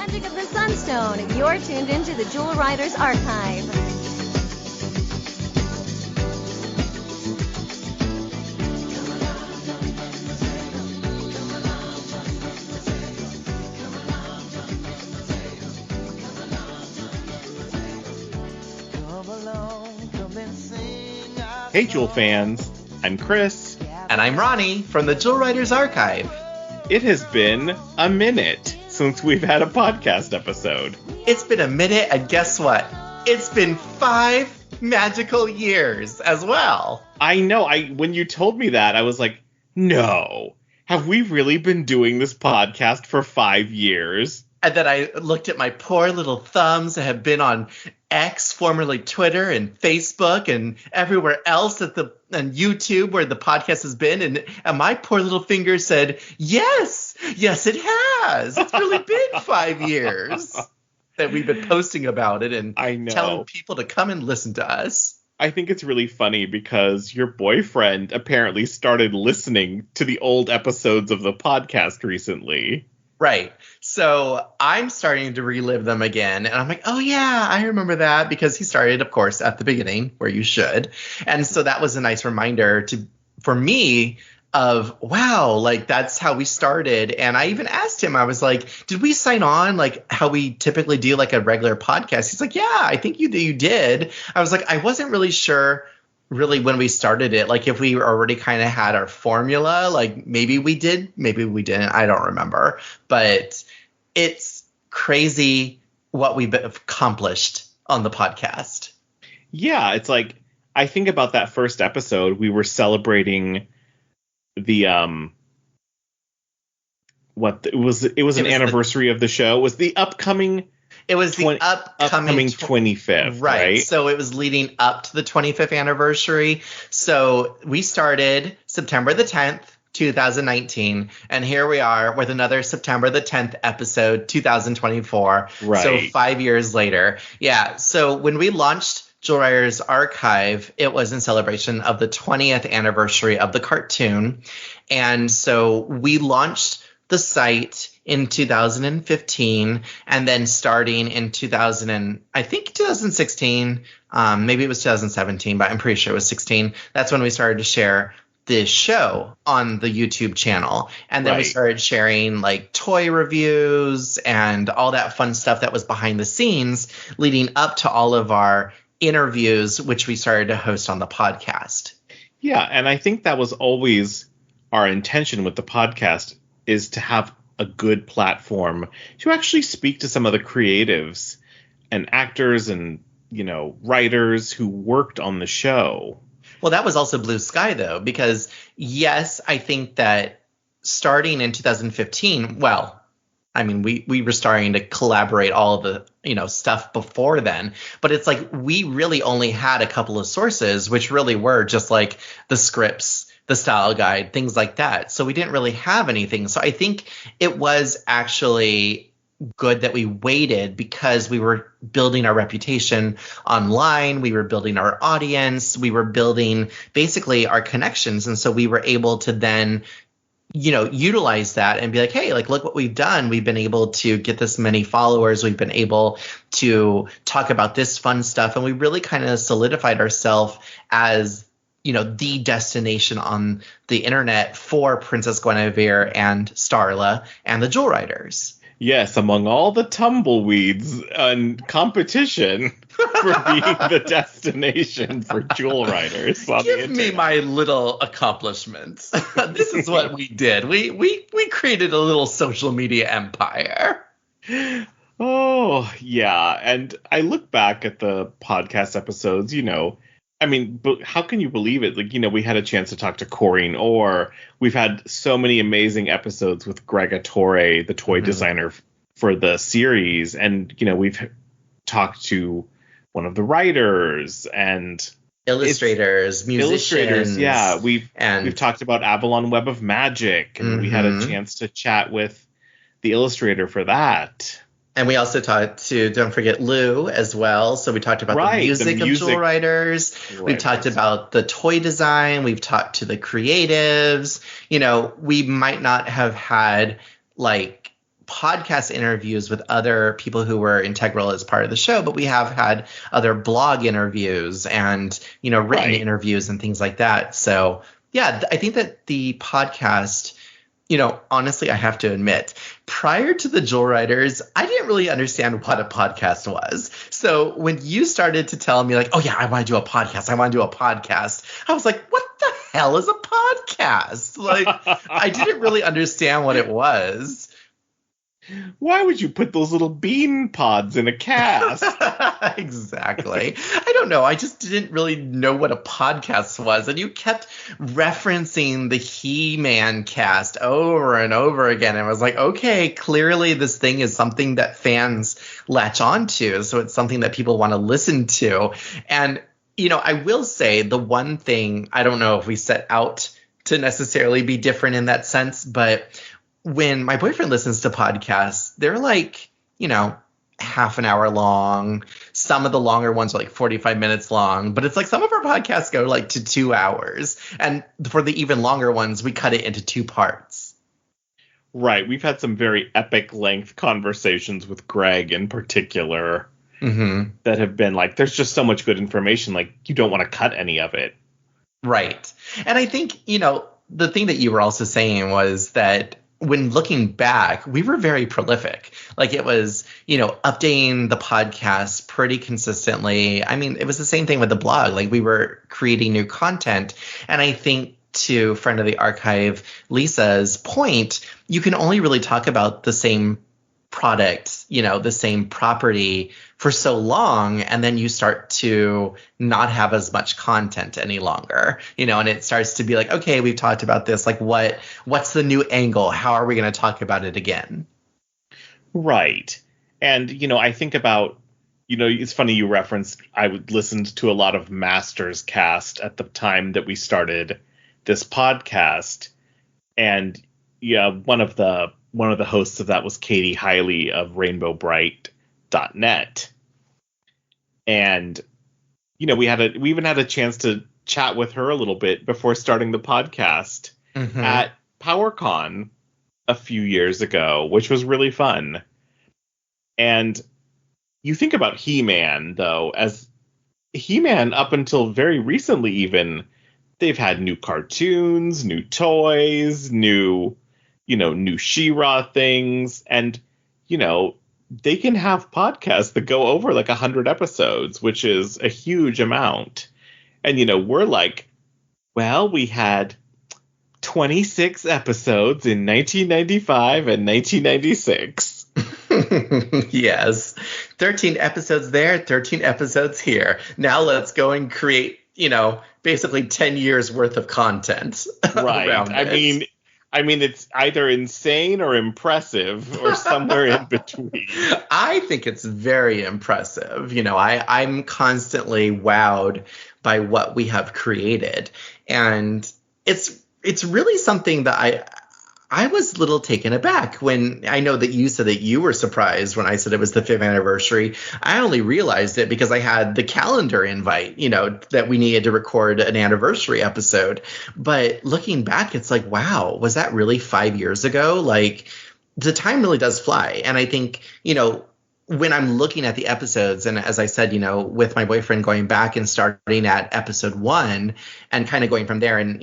magic of the Sunstone. You're tuned into the Jewel Riders Archive. Hey Jewel fans, I'm Chris. And I'm Ronnie from the Jewel Riders Archive. It has been a minute since we've had a podcast episode. It's been a minute, and guess what? It's been 5 magical years as well. I know, when you told me that, I was like, no. Have we really been doing this podcast for 5 years? And then I looked at my poor little thumbs that have been on X, formerly Twitter, and Facebook, and everywhere else and YouTube where the podcast has been. And my poor little finger said, yes, it has. It's really been 5 years that we've been posting about it and telling people to come and listen to us. I think it's really funny because your boyfriend apparently started listening to the old episodes of the podcast recently. Right. So I'm starting to relive them again. And I'm like, oh, yeah, I remember that, because he started, of course, at the beginning, where you should. And so that was a nice reminder for me of, wow, like that's how we started. And I even asked him, I was like, did we sign on like how we typically do like a regular podcast? He's like, yeah, I think you did. I was like, I wasn't really sure really when we started it, like if we already kind of had our formula, like maybe we did, maybe we didn't, I don't remember. But it's crazy what we've accomplished on the podcast. Yeah, it's like, I think about that first episode, we were celebrating the it was an anniversary of the show. It was the upcoming upcoming 25th, right? So it was leading up to the 25th anniversary. So we started September the 10th, 2019, and here we are with another September the 10th episode, 2024. Right. So 5 years later. Yeah. So when we launched Jewel Riders Archive, it was in celebration of the 20th anniversary of the cartoon. And so we launched the site in 2015, and then starting in 2016, maybe it was 2017, but I'm pretty sure it was 16. That's when we started to share this show on the YouTube channel. And then we started sharing like toy reviews and all that fun stuff that was behind the scenes leading up to all of our interviews, which we started to host on the podcast. Yeah, and I think that was always our intention with the podcast, is to have a good platform to actually speak to some of the creatives and actors and, writers who worked on the show. Well, that was also blue sky, though, because, yes, I think that starting in 2015, well, I mean, we were starting to collaborate all of the, stuff before then. But it's like we really only had a couple of sources, which really were just like the scripts, the style guide, things like that. So we didn't really have anything. So I think it was actually good that we waited, because we were building our reputation online. We were building our audience. We were building basically our connections. And so we were able to then, utilize that and be like, hey, like, look what we've done. We've been able to get this many followers. We've been able to talk about this fun stuff. And we really kind of solidified ourselves as the destination on the internet for Princess Guinevere and Starla and the Jewel Riders. Yes, among all the tumbleweeds and competition for being the destination for Jewel Riders. Give me my little accomplishments. This is what we did. We created a little social media empire. Oh, yeah. And I look back at the podcast episodes, but how can you believe it? Like, we had a chance to talk to Corinne Orr. We've had so many amazing episodes with Greg Attore, the toy designer for the series. And, we've talked to one of the writers and illustrators, musicians. Yeah. We've talked about Avalon Web of Magic, and we had a chance to chat with the illustrator for that. And we also talked to, don't forget, Lou as well. So we talked about the music of Jewel Riders. We've talked about the toy design. We've talked to the creatives. We might not have had like podcast interviews with other people who were integral as part of the show, but we have had other blog interviews and, written interviews and things like that. So yeah, I think that the podcast, honestly, I have to admit, prior to the Jewel Riders, I didn't really understand what a podcast was. So when you started to tell me like, oh yeah, I want to do a podcast, I was like, what the hell is a podcast? Like, I didn't really understand what it was. Why would you put those little bean pods in a cast? Exactly. I don't know. I just didn't really know what a podcast was. And you kept referencing the He-Man cast over and over again. And I was like, okay, clearly this thing is something that fans latch onto. So it's something that people want to listen to. And, I will say the one thing, I don't know if we set out to necessarily be different in that sense, but when my boyfriend listens to podcasts, they're like, half an hour long. Some of the longer ones are like 45 minutes long, but it's like some of our podcasts go like to 2 hours. And for the even longer ones, we cut it into 2 parts. Right. We've had some very epic length conversations with Greg in particular that have been like, there's just so much good information. Like, you don't want to cut any of it. Right. And I think, the thing that you were also saying was that when looking back, we were very prolific. Like, it was, updating the podcast pretty consistently. I mean, it was the same thing with the blog. Like, we were creating new content. And I think, to friend of the archive, Lisa's point, you can only really talk about the same product, the same property for so long, and then you start to not have as much content any longer, and it starts to be like, okay, we've talked about this, like what's the new angle? How are we going to talk about it again? Right. And, I think about, it's funny you referenced, I listened to a lot of Masters cast at the time that we started this podcast. And yeah, one of the hosts of that was Katie Hiley of RainbowBright.net. And, we even had a chance to chat with her a little bit before starting the podcast at PowerCon a few years ago, which was really fun. And you think about He-Man, though, as He-Man up until very recently even, they've had new cartoons, new toys, new She-Ra things, and, they can have podcasts that go over like 100 episodes, which is a huge amount. And, we're like, well, we had 26 episodes in 1995 and 1996. Yes. 13 episodes there, 13 episodes here. Now let's go and create, basically 10 years worth of content. Right. I mean, it's either insane or impressive or somewhere in between. I think it's very impressive. I'm constantly wowed by what we have created. And it's really something that I was a little taken aback when I know that you said that you were surprised when I said it was the 5th anniversary. I only realized it because I had the calendar invite, that we needed to record an anniversary episode. But looking back, it's like, wow, was that really 5 years ago? Like, the time really does fly. And I think, when I'm looking at the episodes, and as I said, with my boyfriend going back and starting at episode 1 and kind of going from there, and,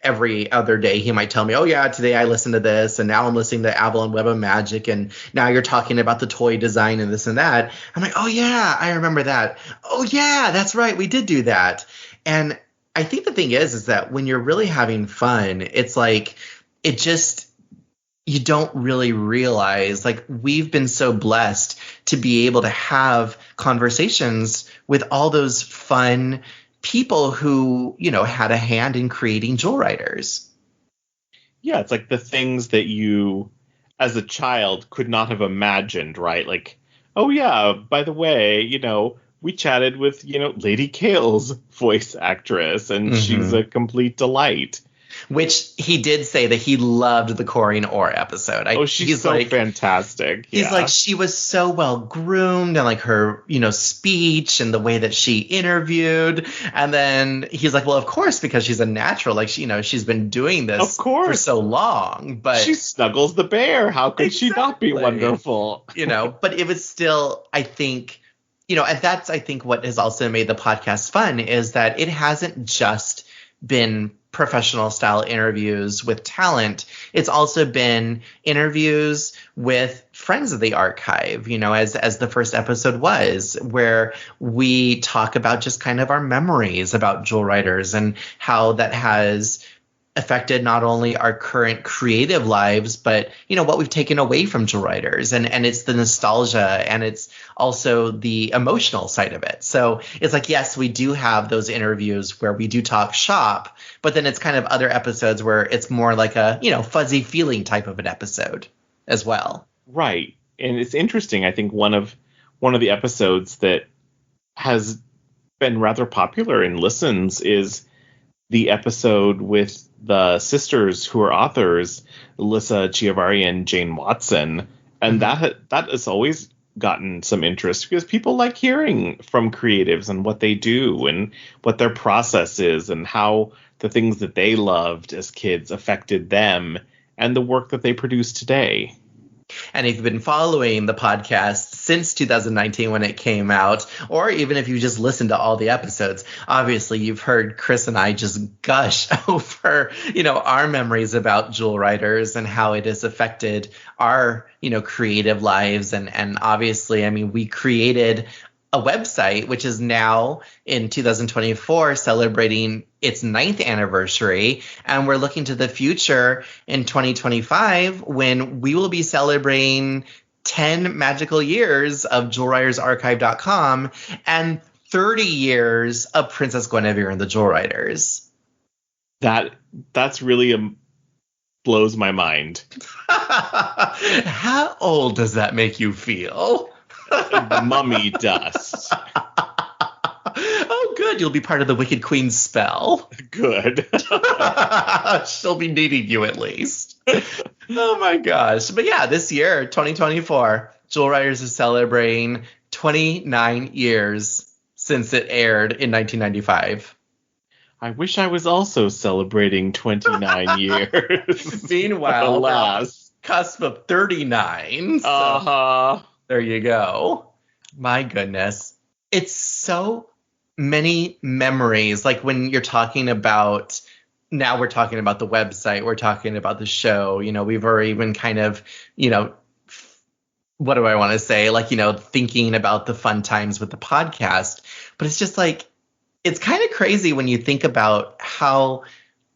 every other day he might tell me, oh yeah, today I listened to this, and now I'm listening to Avalon Web of Magic, and now you're talking about the toy design and this and that. I'm like, oh yeah, I remember that. Oh yeah, that's right, we did do that. And I think the thing is that when you're really having fun, it's like, you don't really realize, like, we've been so blessed to be able to have conversations with all those fun people who, had a hand in creating Jewel Riders. Yeah, it's like the things that you, as a child, could not have imagined, right? Like, oh yeah, by the way, we chatted with, Lady Kale's voice actress, and she's a complete delight. which he did say that he loved the Corinne Orr episode. She's so fantastic. He's like, she was so well groomed, and like her, speech and the way that she interviewed. And then he's like, well, of course, because she's a natural. Like, she's been doing this for so long. But she snuggles the bear. How could she not be wonderful? But it was still, I think, and that's, I think, what has also made the podcast fun is that it hasn't just been professional style interviews with talent. It's also been interviews with friends of the archive, as the first episode was, where we talk about just kind of our memories about Jewel Riders and how that has affected not only our current creative lives, but what we've taken away from Jewel Riders, and it's the nostalgia, and it's also the emotional side of it. So it's like, yes, we do have those interviews where we do talk shop, but then it's kind of other episodes where it's more like a fuzzy feeling type of an episode as well. Right. And it's interesting. I think one of the episodes that has been rather popular in listens is the episode with the sisters who are authors, Alyssa Chiavari and Jane Watson. And that has always gotten some interest because people like hearing from creatives and what they do and what their process is and how the things that they loved as kids affected them and the work that they produce today. And if you've been following the podcast since 2019 when it came out, or even if you just listened to all the episodes, obviously you've heard Chris and I just gush over, our memories about Jewel Riders and how it has affected our, creative lives. And obviously, we created a website, which is now in 2024 celebrating its 9th anniversary. And we're looking to the future in 2025 when we will be celebrating 10 magical years of JewelRidersArchive.com and 30 years of Princess Guinevere and the Jewel Riders. That's really blows my mind. How old does that make you feel? Mummy dust. Oh, good. You'll be part of the Wicked Queen's spell. Good. She'll be needing you at least. Oh, my gosh. But yeah, this year, 2024, Jewel Riders is celebrating 29 years since it aired in 1995. I wish I was also celebrating 29 years. Meanwhile, alas, cusp of 39. So there you go. My goodness. It's so many memories. Like when you're talking about, now we're talking about the website, we're talking about the show, we've already been kind of, what do I want to say? Like, thinking about the fun times with the podcast. But it's just like, it's kind of crazy when you think about how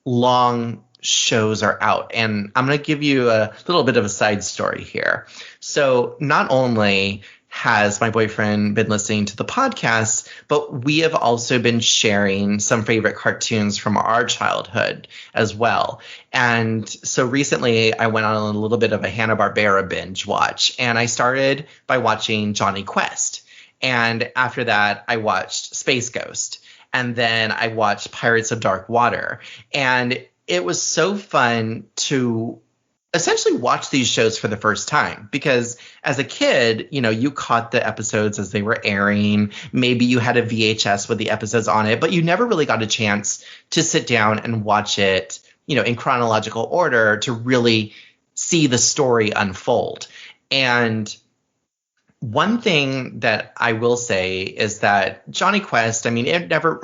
long shows are out. And I'm going to give you a little bit of a side story here. So not only has my boyfriend been listening to the podcast, but we have also been sharing some favorite cartoons from our childhood as well. And so recently I went on a little bit of a Hanna-Barbera binge watch, and I started by watching Johnny Quest. And after that, I watched Space Ghost. And then I watched Pirates of Dark Water. And it was so fun to essentially watch these shows for the first time, because as a kid, you caught the episodes as they were airing. Maybe you had a VHS with the episodes on it, but you never really got a chance to sit down and watch it, in chronological order to really see the story unfold. And one thing that I will say is that Johnny Quest, it never,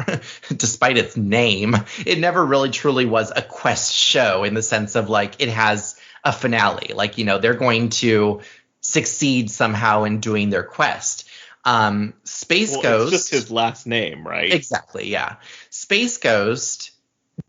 despite its name, it never really truly was a quest show in the sense of like it has a finale. Like, they're going to succeed somehow in doing their quest. Space Ghost. It's just his last name, right? Exactly, yeah. Space Ghost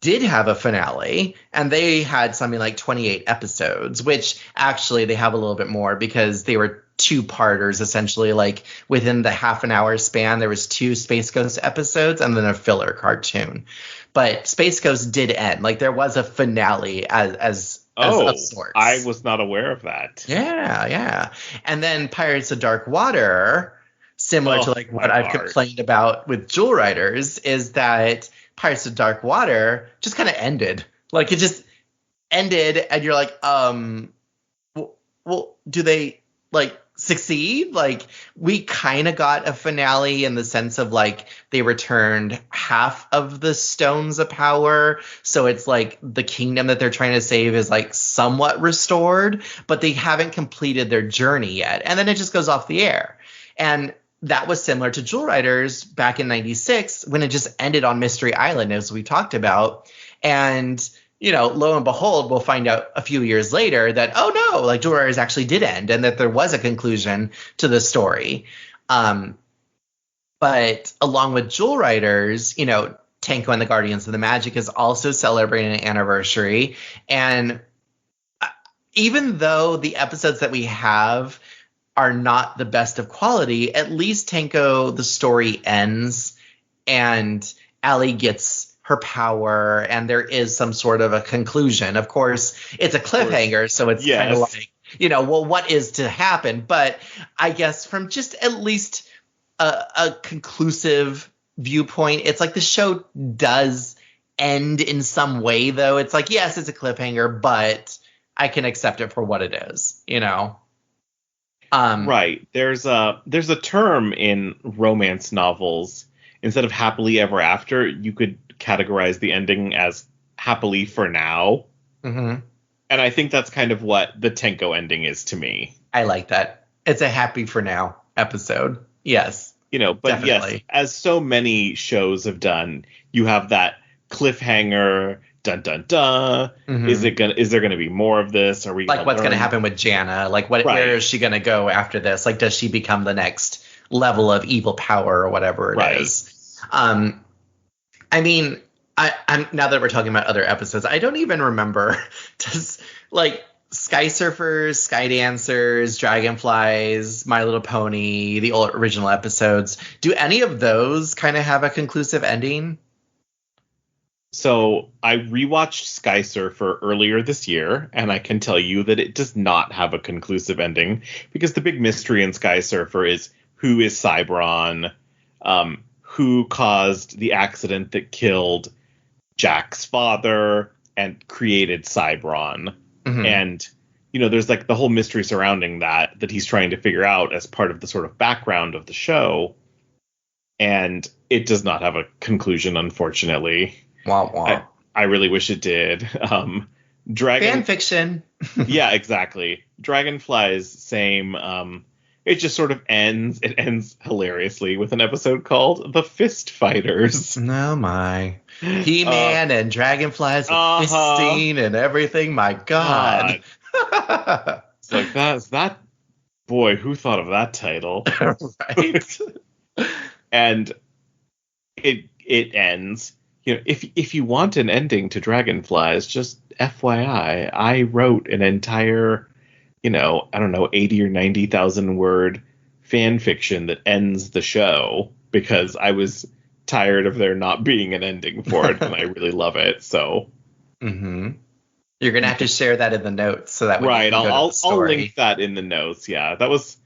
did have a finale, and they had something like 28 episodes, which actually they have a little bit more because they were two-parters, essentially. Like within the half an hour span, there was 2 Space Ghost episodes and then a filler cartoon. But Space Ghost did end. Like there was a finale as of sorts. I was not aware of that. Yeah. And then Pirates of Dark Water, similar to like what I've complained about with Jewel Riders, is that Pirates of Dark Water just kind of ended Like, it just ended, and you're like, well, do they, like, succeed? Like, we kind of got a finale in the sense of, like, they returned half of the stones of power, so it's like the kingdom that they're trying to save is, like, somewhat restored, but they haven't completed their journey yet, and then it just goes off the air. And that was similar to Jewel Riders back in 96 when it just ended on Mystery Island, as we talked about. And, you know, lo and behold, we'll find out a few years later that, oh no, like, Jewel Riders actually did end and that there was a conclusion to the story. But along with Jewel Riders, you know, Tenko and the Guardians of the Magic is also celebrating an anniversary. And even though the episodes that we have are not the best of quality, at least Tenko, the story ends and Allie gets her power and there is some sort of a conclusion. Of course, it's a cliffhanger, so it's kind of like, you know, well, what is to happen? But I guess from just at least a conclusive viewpoint, it's like the show does end in some way, though. It's like, yes, it's a cliffhanger, but I can accept it for what it is, you know? Right. There's a term in romance novels. Instead of happily ever after, you could categorize the ending as happily for now. Mm-hmm. And I think that's kind of what the Tenko ending is to me. I like that. It's a happy for now episode. Yes. You know, but definitely. Yes, as so many shows have done, you have that cliffhanger. Dun dun dun. Mm-hmm. Is there gonna be more of this? Are we like what's gonna happen with Jana? Like where is she gonna go after this? Like, does she become the next level of evil power or whatever it is? I mean, I'm now that we're talking about other episodes, I don't even remember. Does like Sky Surfers, Sky Dancers, Dragonflies, My Little Pony, the old original episodes, do any of those kind of have a conclusive ending? So I rewatched Sky Surfer earlier this year, and I can tell you that it does not have a conclusive ending, because the big mystery in Sky Surfer is who is Cybron, who caused the accident that killed Jack's father and created Cybron. Mm-hmm. And, you know, there's like the whole mystery surrounding that he's trying to figure out as part of the sort of background of the show. And it does not have a conclusion, unfortunately. Wah, wah. I really wish it did. Fan fiction. Yeah, exactly. Dragonflies, same. It just sort of ends. It ends hilariously with an episode called The Fist Fighters. Oh my. He-Man and Dragonflies and fisting and everything. My God. It's like that. Boy, who thought of that title? Right. And it ends. You know, if you want an ending to Dragonflies, just FYI, I wrote an entire, you know, I don't know, 80 or 90,000 word fan fiction that ends the show because I was tired of there not being an ending for it, and I really love it. So, you're gonna have to share that in the notes so that right. I'll link that in the notes. Yeah, that was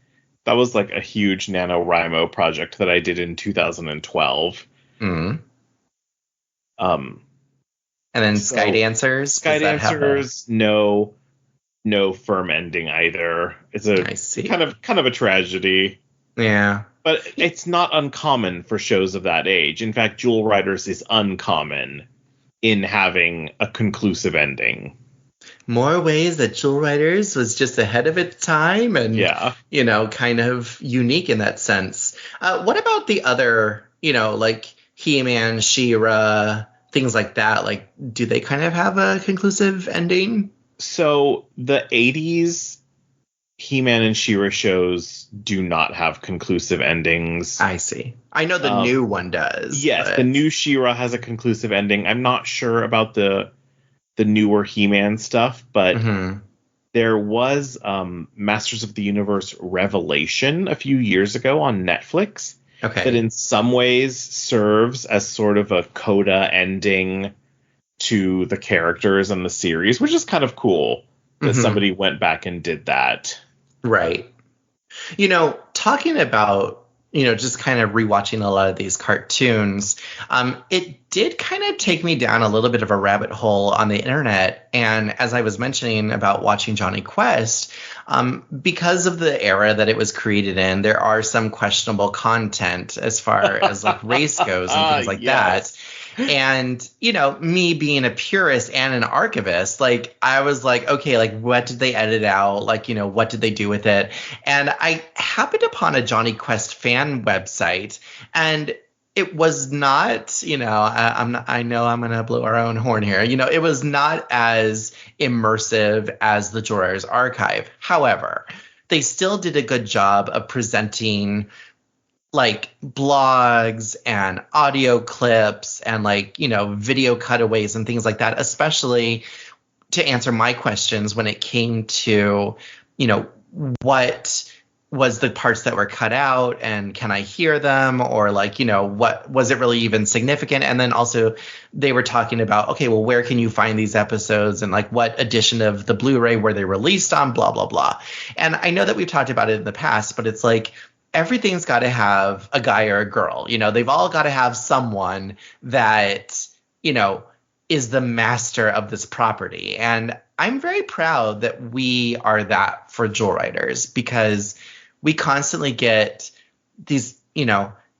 like a huge NaNoWriMo project that I did in 2012. Mm-hmm. And then Sky Dancers. Sky Dancers, no firm ending either. It's kind of a tragedy. Yeah. But it's not uncommon for shows of that age. In fact, Jewel Riders is uncommon in having a conclusive ending. More ways that Jewel Riders was just ahead of its time and, you know, kind of unique in that sense. What about the other, you know, like He-Man, She-Ra, things like that? Like, do they kind of have a conclusive ending? So the 80s He-Man and She-Ra shows do not have conclusive endings. I see. I know the new one does. Yes, the new She-Ra has a conclusive ending. I'm not sure about the newer He-Man stuff, but there was Masters of the Universe Revelation a few years ago on Netflix. Okay. That in some ways serves as sort of a coda ending to the characters and the series, which is kind of cool that somebody went back and did that. Right. You know, talking about, just kind of rewatching a lot of these cartoons, it did kind of take me down a little bit of a rabbit hole on the internet. And as I was mentioning about watching Johnny Quest, because of the era that it was created in, there are some questionable content as far as like race goes and things like that. And, me being a purist and an archivist, like, I was like, okay, like, what did they edit out? Like, what did they do with it? And I happened upon a Johnny Quest fan website, and it was not, I know I'm going to blow our own horn here. It was not as immersive as the Joy Riders Archive. However, they still did a good job of presenting like blogs and audio clips and like, video cutaways and things like that, especially to answer my questions when it came to, what was the parts that were cut out and can I hear them, or like, what was it really even significant? And then also they were talking about, okay, well, where can you find these episodes and like what edition of the Blu-ray were they released on, blah, blah, blah. And I know that we've talked about it in the past, but it's like, everything's got to have a guy or a girl. They've all got to have someone that, is the master of this property. And I'm very proud that we are that for Joy Riders, because we constantly get these,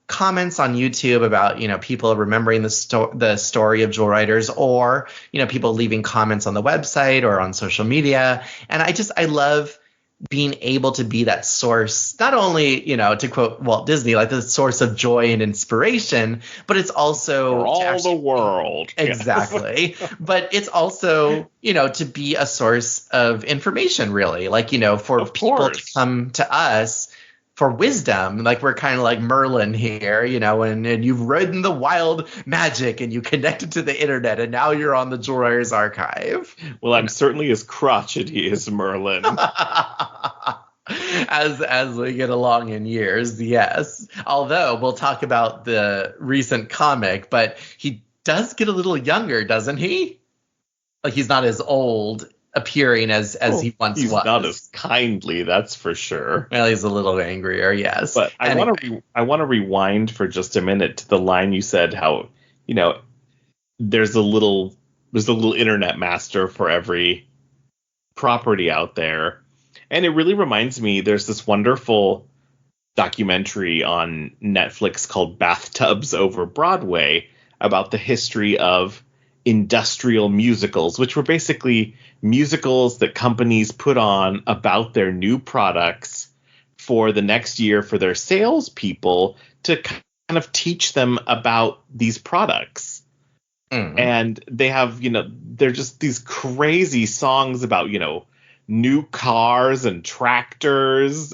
comments on YouTube about, people remembering the story of Joy Riders, or, people leaving comments on the website or on social media. And I love being able to be that source, not only, to quote Walt Disney, like the source of joy and inspiration, but it's also for all the world. Exactly. But it's also, to be a source of information, really, like, for people to come to us for wisdom. Like, we're kind of like Merlin here, and you've ridden the wild magic and you connected to the internet and now you're on the Joy Riders Archive. Well, I'm certainly as crotchety as Merlin. As we get along in years, yes. Although we'll talk about the recent comic, but he does get a little younger, doesn't he? Like, he's not as old appearing as he once was. He's not as kindly, that's for sure. Well, he's a little angrier, yes. But I want to rewind for just a minute to the line you said, how there's a little internet master for every property out there. And it really reminds me, there's this wonderful documentary on Netflix called Bathtubs Over Broadway about the history of industrial musicals, which were basically musicals that companies put on about their new products for the next year for their salespeople to kind of teach them about these products. Mm-hmm. And they have, they're just these crazy songs about, new cars and tractors,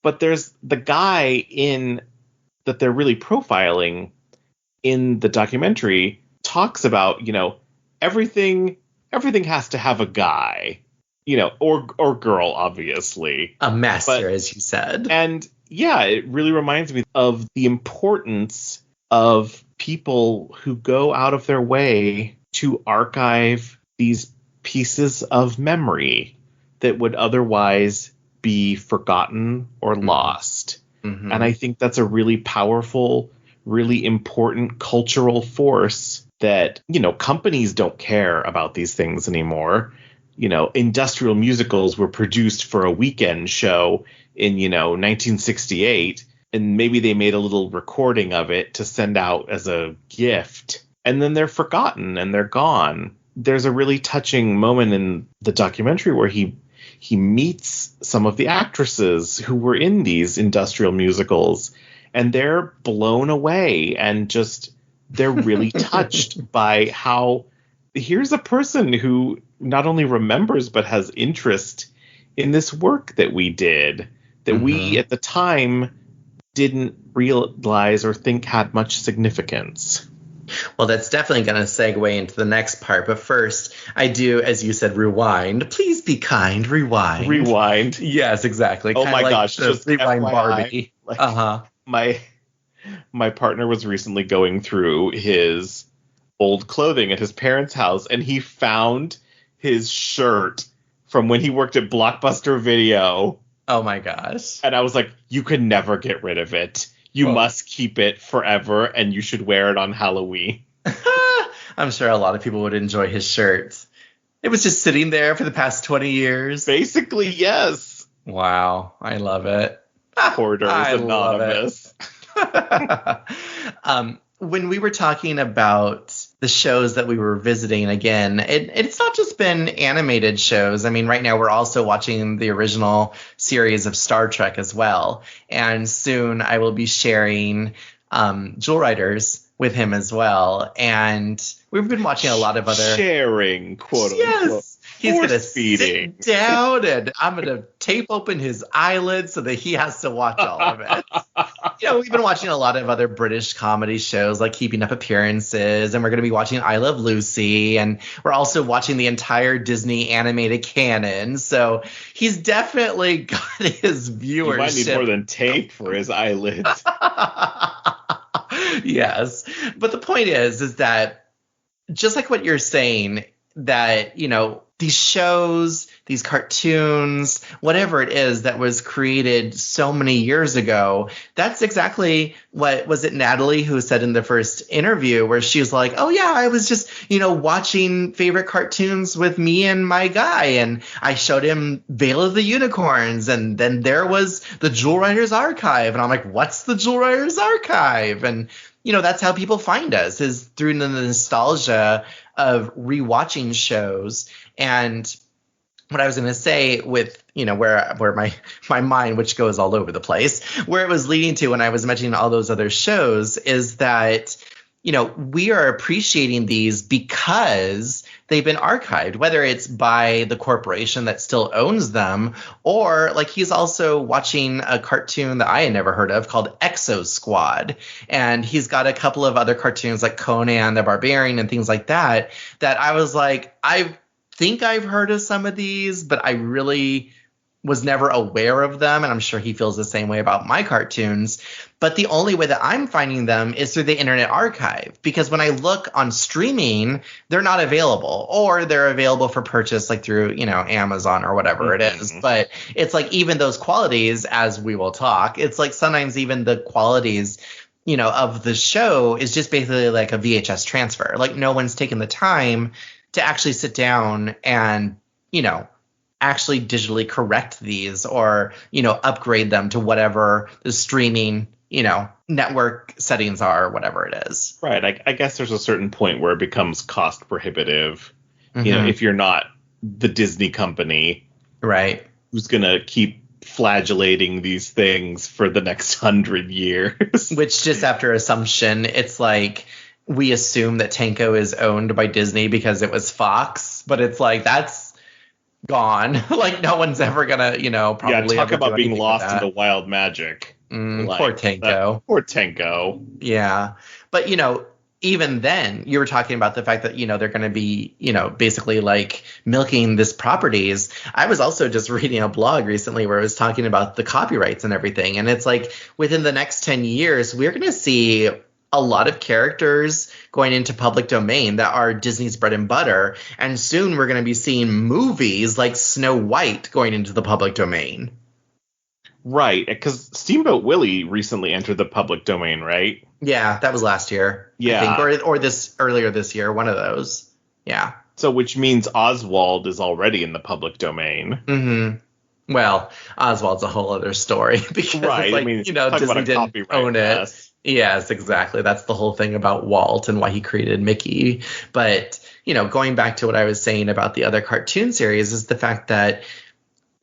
but there's the guy that they're really profiling in the documentary talks about, everything has to have a guy, or girl, obviously. A master, as you said. And yeah, it really reminds me of the importance of people who go out of their way to archive these pieces of memory that would otherwise be forgotten or lost. Mm-hmm. And I think that's a really powerful, really important cultural force that, companies don't care about these things anymore. Industrial musicals were produced for a weekend show in, 1968, and maybe they made a little recording of it to send out as a gift, and then they're forgotten and they're gone. There's a really touching moment in the documentary where he meets some of the actresses who were in these industrial musicals, and they're blown away and just they're really touched by how here's a person who not only remembers but has interest in this work that we did, that mm-hmm. we at the time didn't realize or think had much significance. Well, that's definitely going to segue into the next part. But first, I do, as you said, rewind. Please be kind. Rewind. Rewind. Yes, exactly. Oh, my gosh. Just rewind FYI, Barbie. Uh-huh. My partner was recently going through his old clothing at his parents' house, and he found his shirt from when he worked at Blockbuster Video. Oh my gosh. And I was like, you can never get rid of it. You must keep it forever, and you should wear it on Halloween. I'm sure a lot of people would enjoy his shirt. It was just sitting there for the past 20 years. Basically, yes. Wow. I love it. Hoarders Anonymous. When we were talking about the shows that we were visiting again, it's not just been animated shows. I mean, right now we're also watching the original series of Star Trek as well. And soon I will be sharing Jewel Riders with him as well. And we've been watching a lot of other... Sharing, quote yes. unquote. He's going to sit down and I'm going to tape open his eyelids so that he has to watch all of it. We've been watching a lot of other British comedy shows like Keeping Up Appearances, and we're going to be watching I Love Lucy, and we're also watching the entire Disney animated canon. So he's definitely got his viewership. He might need more than tape for his eyelids. Yes. But the point is that just like what you're saying, that, these shows, these cartoons, whatever it is that was created so many years ago, that's exactly what was it Natalie who said in the first interview, where she was like, oh yeah, I was just, watching favorite cartoons with me and my guy, and I showed him Veil of the Unicorns, and then there was the Jewel Riders Archive, and I'm like, what's the Jewel Riders Archive? And that's how people find us, is through the nostalgia of rewatching shows. And what I was going to say with, where my mind, which goes all over the place, where it was leading to when I was mentioning all those other shows, is that, we are appreciating these because they've been archived, whether it's by the corporation that still owns them, or like he's also watching a cartoon that I had never heard of called Exo Squad. And he's got a couple of other cartoons like Conan the Barbarian and things like that I was like, I think I've heard of some of these, but I really was never aware of them. And I'm sure he feels the same way about my cartoons. But the only way that I'm finding them is through the Internet Archive, because when I look on streaming, they're not available, or they're available for purchase like through, Amazon or whatever it is. But it's like even those qualities, as we will talk, it's like sometimes even the qualities, of the show is just basically like a VHS transfer. Like no one's taken the time to actually sit down and, actually digitally correct these or, upgrade them to whatever the streaming, network settings are, or whatever it is. Right. I guess there's a certain point where it becomes cost prohibitive. If you're not the Disney company. Right. Who's going to keep flagellating these things for the next 100 years. Which, just after assumption, it's like we assume that Tanko is owned by Disney because it was Fox, but it's like that's gone. Like no one's ever gonna, probably. Yeah, talk about being lost in the wild magic. Poor Tanko. Poor Tanko. Yeah, but even then, you were talking about the fact that, they're going to be, basically like milking this properties. I was also just reading a blog recently where it was talking about the copyrights and everything. And it's like within the next 10 years, we're going to see a lot of characters going into public domain that are Disney's bread and butter. And soon we're going to be seeing movies like Snow White going into the public domain. Right, because Steamboat Willie recently entered the public domain, right? Yeah, that was last year. Yeah. I think, or earlier this year, one of those. Yeah. So which means Oswald is already in the public domain. Mm-hmm. Well, Oswald's a whole other story because right. like, Disney didn't own it. Yes, exactly. That's the whole thing about Walt and why he created Mickey. But, going back to what I was saying about the other cartoon series is the fact that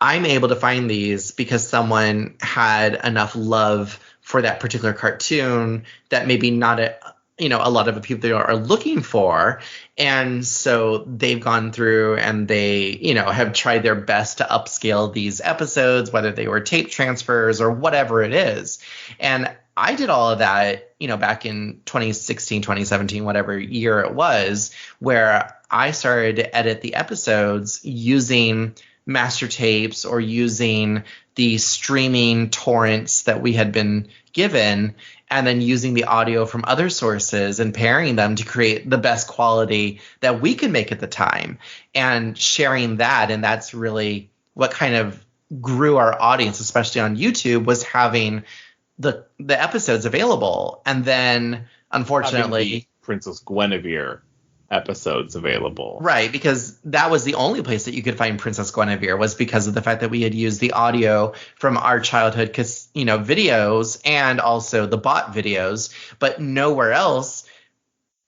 I'm able to find these because someone had enough love for that particular cartoon that maybe not a lot of the people are looking for. And so they've gone through and they, have tried their best to upscale these episodes, whether they were tape transfers or whatever it is. And I did all of that, back in 2016, 2017, whatever year it was, where I started to edit the episodes using master tapes or using the streaming torrents that we had been given, and then using the audio from other sources and pairing them to create the best quality that we could make at the time and sharing that. And that's really what kind of grew our audience, especially on YouTube, was having the episodes available. And then, unfortunately, the Princess Guinevere episodes available. Right, because that was the only place that you could find Princess Guinevere, was because of the fact that we had used the audio from our childhood, videos and also the bot videos, but nowhere else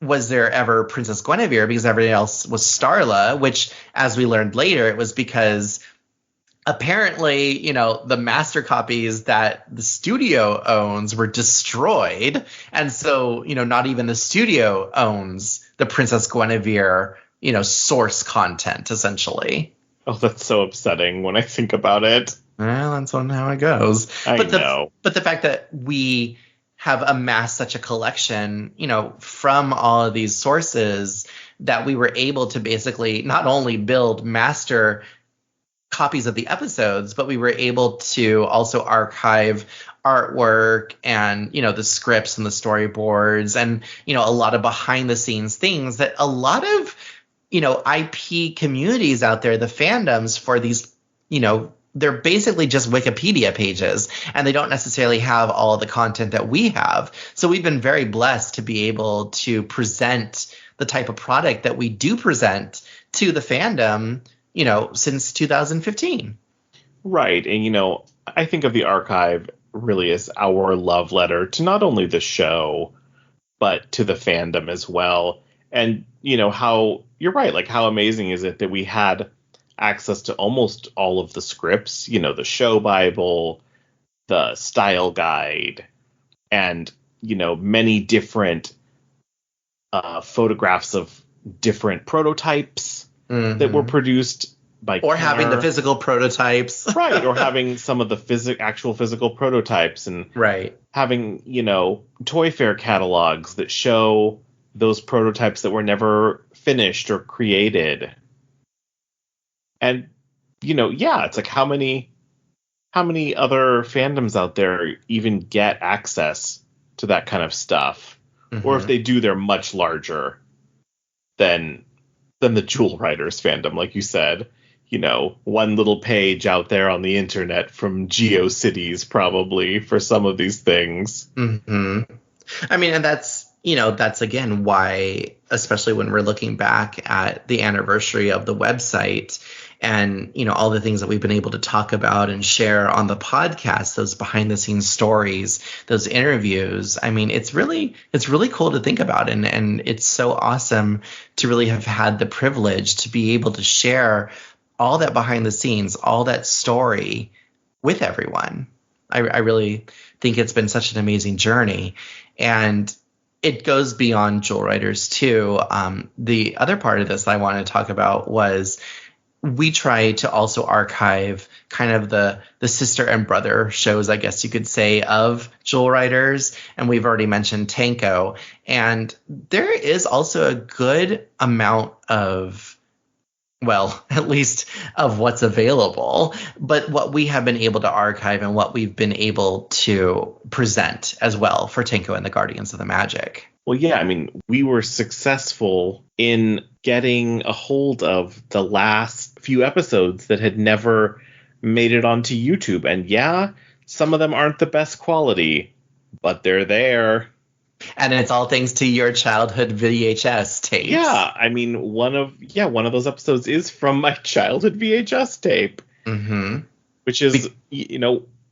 was there ever Princess Guinevere, because everything else was Starla, which, as we learned later, it was because apparently, the master copies that the studio owns were destroyed. And so, not even the studio owns the Princess Guinevere, source content, essentially. Oh, that's so upsetting when I think about it. Well, that's how it goes. I know. But the fact that we have amassed such a collection, from all of these sources, that we were able to basically not only build master copies of the episodes, but we were able to also archive artwork and, the scripts and the storyboards and, a lot of behind the scenes things that a lot of, IP communities out there, the fandoms for these, they're basically just Wikipedia pages, and they don't necessarily have all of the content that we have. So we've been very blessed to be able to present the type of product that we do present to the fandom, since 2015. Right. And, I think of the archive really as our love letter to not only the show, but to the fandom as well. And, how you're right. Like, how amazing is it that we had access to almost all of the scripts, the show Bible, the style guide, and, many different photographs of different prototypes that were produced by or having the physical prototypes. Right, or having some of the actual physical prototypes, and right, having, Toy Fair catalogs that show those prototypes that were never finished or created. And, it's like how many other fandoms out there even get access to that kind of stuff? Mm-hmm. Or if they do, they're much larger than the Jewel Riders fandom, like you said. One little page out there on the internet from GeoCities probably for some of these things. Mm-hmm. I mean, and that's again why, especially when we're looking back at the anniversary of the website and, all the things that we've been able to talk about and share on the podcast, those behind the scenes stories, those interviews. I mean, it's really cool to think about. And it's so awesome to really have had the privilege to be able to share all that behind the scenes, all that story with everyone. I really think it's been such an amazing journey. And it goes beyond Jewel Riders too. The other part of this that I wanted to talk about was we try to also archive kind of the sister and brother shows, I guess you could say, of Jewel Riders. And we've already mentioned Tanko. And there is also a good amount of, well, at least of what's available, but what we have been able to archive and what we've been able to present as well for Tanko and the Guardians of the Magic. Well, yeah, I mean, we were successful in getting a hold of the last few episodes that had never made it onto YouTube. And yeah, some of them aren't the best quality, but they're there. And it's all thanks to your childhood VHS tapes. Yeah, I mean, one of those episodes is from my childhood VHS tape. Mm-hmm. Which is,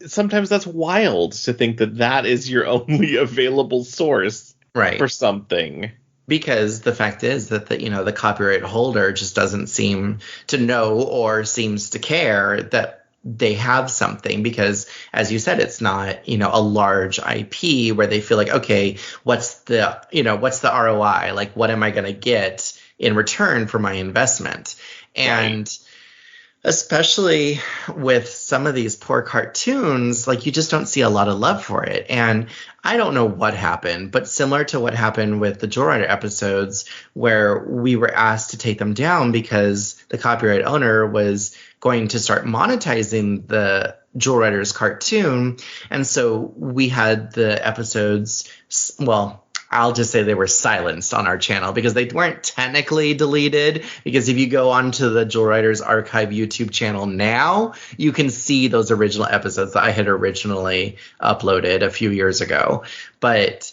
sometimes that's wild to think that is your only available source for something. Because the fact is that the copyright holder just doesn't seem to know or seems to care that they have something, because, as you said, it's not, a large IP where they feel like, okay, what's the ROI? Like, what am I going to get in return for my investment? And especially with some of these poor cartoons, like, you just don't see a lot of love for it. And I don't know what happened, but similar to what happened with the Jewel Rider episodes, where we were asked to take them down because the copyright owner was going to start monetizing the Jewel Riders cartoon. And so we had the episodes, well, I'll just say they were silenced on our channel because they weren't technically deleted. Because if you go onto the Jewel Writers Archive YouTube channel now, you can see those original episodes that I had originally uploaded a few years ago. But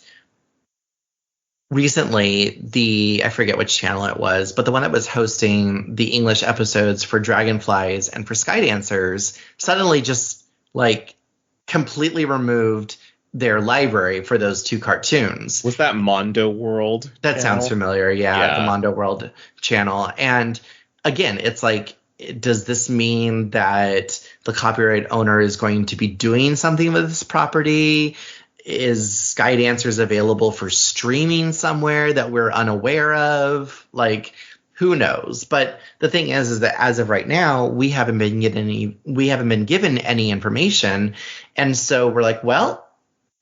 recently, I forget which channel it was, but the one that was hosting the English episodes for Dragonflies and for Skydancers suddenly just like completely removed their library for those two cartoons. Was that Mondo World? That sounds familiar. Yeah, the Mondo World channel. And again, it's like, does this mean that the copyright owner is going to be doing something with this property? Is Skydancers available for streaming somewhere that we're unaware of? Like, who knows? But the thing is that as of right now, we haven't been given any information. And so we're like, well,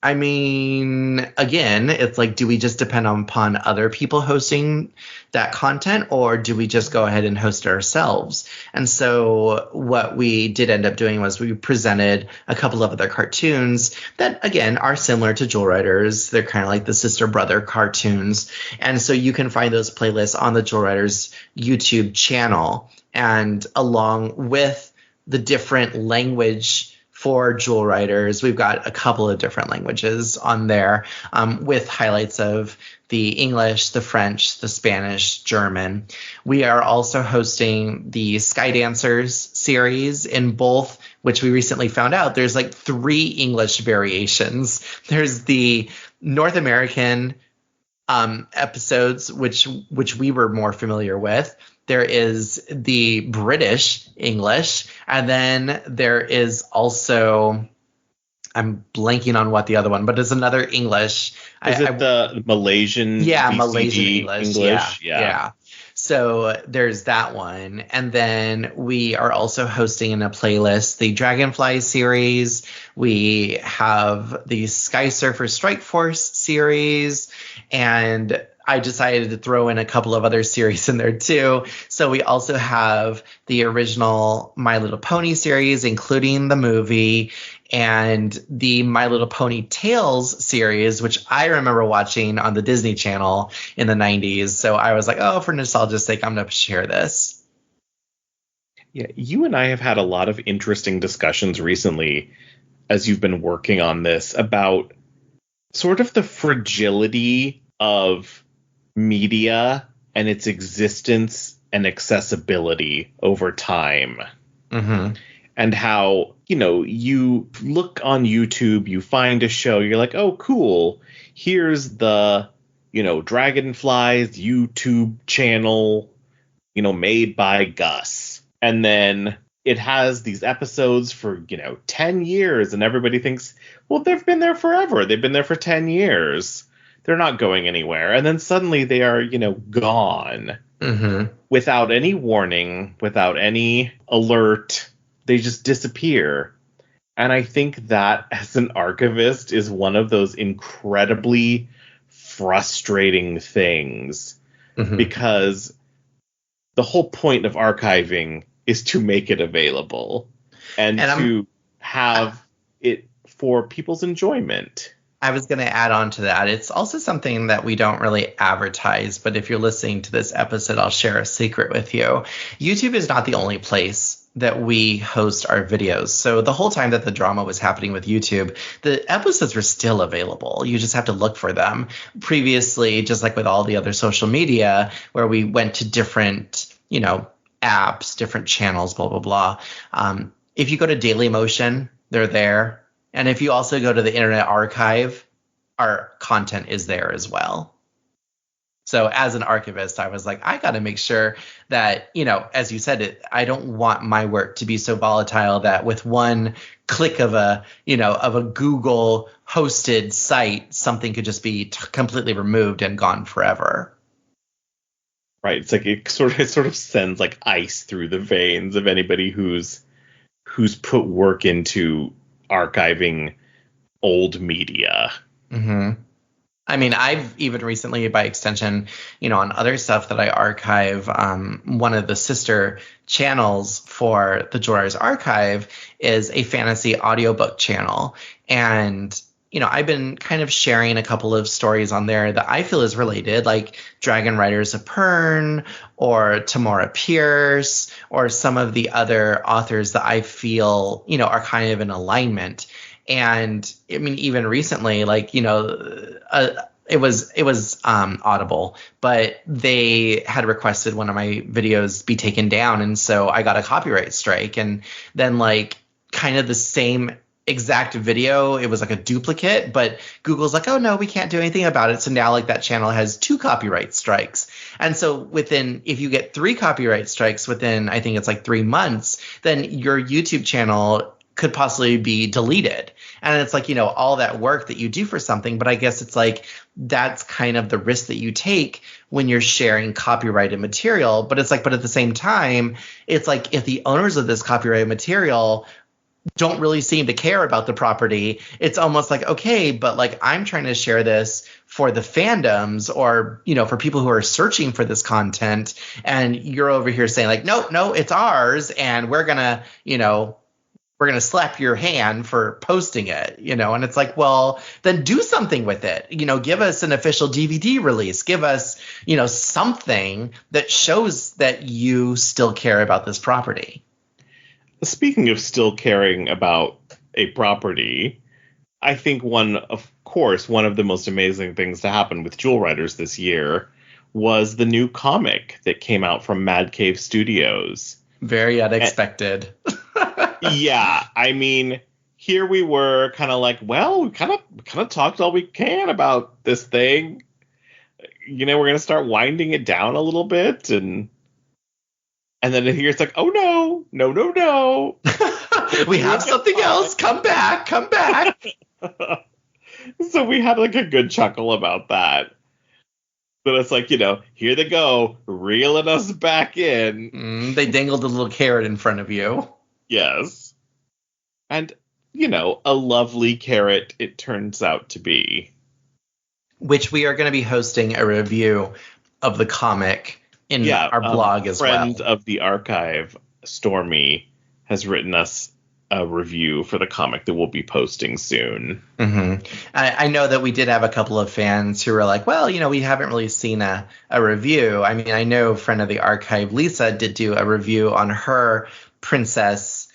I mean, again, it's like, do we just depend upon other people hosting that content, or do we just go ahead and host it ourselves? And so what we did end up doing was we presented a couple of other cartoons that, again, are similar to Jewel Writers. They're kind of like the sister brother cartoons. And so you can find those playlists on the Jewel Writers YouTube channel. And along with the different language for Jewel Writers, we've got a couple of different languages on there, with highlights of the English, the French, the Spanish, German. We are also hosting the Skydancers series in both, which we recently found out there's like 3 English variations. There's the North American episodes, which we were more familiar with. There is the British English, and then there is also, I'm blanking on what the other one, but it's another English. Is it the Malaysian? Yeah, VCD Malaysian English. Yeah. So there's that one. And then we are also hosting in a playlist the Dragonfly series. We have the Sky Surfer Strike Force series, and I decided to throw in a couple of other series in there too. So we also have the original My Little Pony series, including the movie, and the My Little Pony Tales series, which I remember watching on the Disney Channel in the 90s. So I was like, oh, for nostalgia's sake, I'm going to share this. Yeah, you and I have had a lot of interesting discussions recently as you've been working on this about sort of the fragility of media and its existence and accessibility over time. Mm-hmm. And how, you look on YouTube, you find a show, you're like, oh, cool. Here's the, Dragonflies YouTube channel, made by Gus. And then it has these episodes for, 10 years. And everybody thinks, well, they've been there forever. They've been there for 10 years. They're not going anywhere. And then suddenly they are, gone. Mm-hmm. Without any warning, without any alert. They just disappear. And I think that as an archivist is one of those incredibly frustrating things. Mm-hmm. Because the whole point of archiving is to make it available and to have it for people's enjoyment. I was going to add on to that. It's also something that we don't really advertise, but if you're listening to this episode, I'll share a secret with you. YouTube is not the only place that we host our videos. So the whole time that the drama was happening with YouTube, the episodes were still available. You just have to look for them. Previously, just like with all the other social media, where we went to different, apps, different channels, blah, blah, blah. If you go to Dailymotion, they're there. And if you also go to the Internet Archive, our content is there as well. So as an archivist, I was like, I got to make sure that, as you said, I don't want my work to be so volatile that with one click of a Google hosted site, something could just be completely removed and gone forever. Right. It's like it sort of sends like ice through the veins of anybody who's put work into archiving old media. Mm-hmm. I mean, I've even recently, by extension, on other stuff that I archive, one of the sister channels for the Jewel Writers Archive is a fantasy audiobook channel. And, I've been kind of sharing a couple of stories on there that I feel is related, like Dragon Riders of Pern or Tamora Pierce or some of the other authors that I feel, are kind of in alignment. And I mean, even recently, like, it was Audible, but they had requested one of my videos be taken down. And so I got a copyright strike. And then like kind of the same exact video, it was like a duplicate, but Google's like, oh no, we can't do anything about it. So now like that channel has 2 copyright strikes. And so if you get 3 copyright strikes within, I think it's like 3 months, then your YouTube channel could possibly be deleted. And it's like, all that work that you do for something. But I guess it's like, that's kind of the risk that you take when you're sharing copyrighted material. But it's like, but at the same time, it's like, if the owners of this copyrighted material don't really seem to care about the property, it's almost like, okay, but like I'm trying to share this for the fandoms or, for people who are searching for this content. And you're over here saying like, no, it's ours. And we're going to slap your hand for posting it, and it's like, well, then do something with it. Give us an official DVD release. Give us, something that shows that you still care about this property. Speaking of still caring about a property, I think one of the most amazing things to happen with Jewel Riders this year was the new comic that came out from Mad Cave Studios. Very unexpected. Yeah, I mean, here we were kind of like, well, we kind of talked all we can about this thing. We're going to start winding it down a little bit, and then here it's like, oh no. We have something else. Come back. So we had like a good chuckle about that. But it's like, here they go, reeling us back in. They dangled a little carrot in front of you. Yes. And, a lovely carrot it turns out to be. Which we are going to be hosting a review of the comic in our blog as well. Friend of the archive, Stormy, has written us a review for the comic that we'll be posting soon. Mm-hmm. I know that we did have a couple of fans who were like, well, we haven't really seen a review. I mean, I know friend of the archive, Lisa, did do a review on her Princess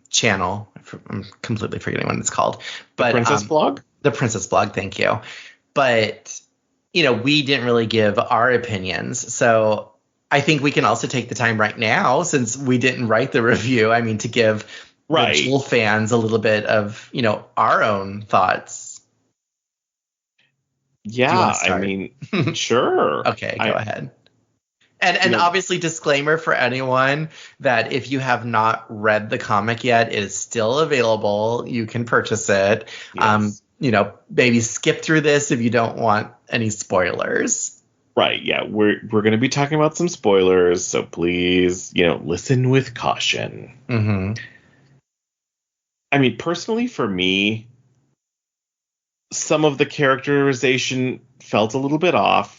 channel. I'm completely forgetting what it's called. But the Princess blog? The Princess blog, thank you. But, we didn't really give our opinions. So I think we can also take the time right now, since we didn't write the review, to give the Jewel fans a little bit of, our own thoughts. Yeah, sure. Okay, go ahead. And obviously, disclaimer for anyone that if you have not read the comic yet, it is still available. You can purchase it. Yes. Maybe skip through this if you don't want any spoilers. Right. Yeah, we're going to be talking about some spoilers, so please, listen with caution. Mm-hmm. Personally, for me, some of the characterization felt a little bit off.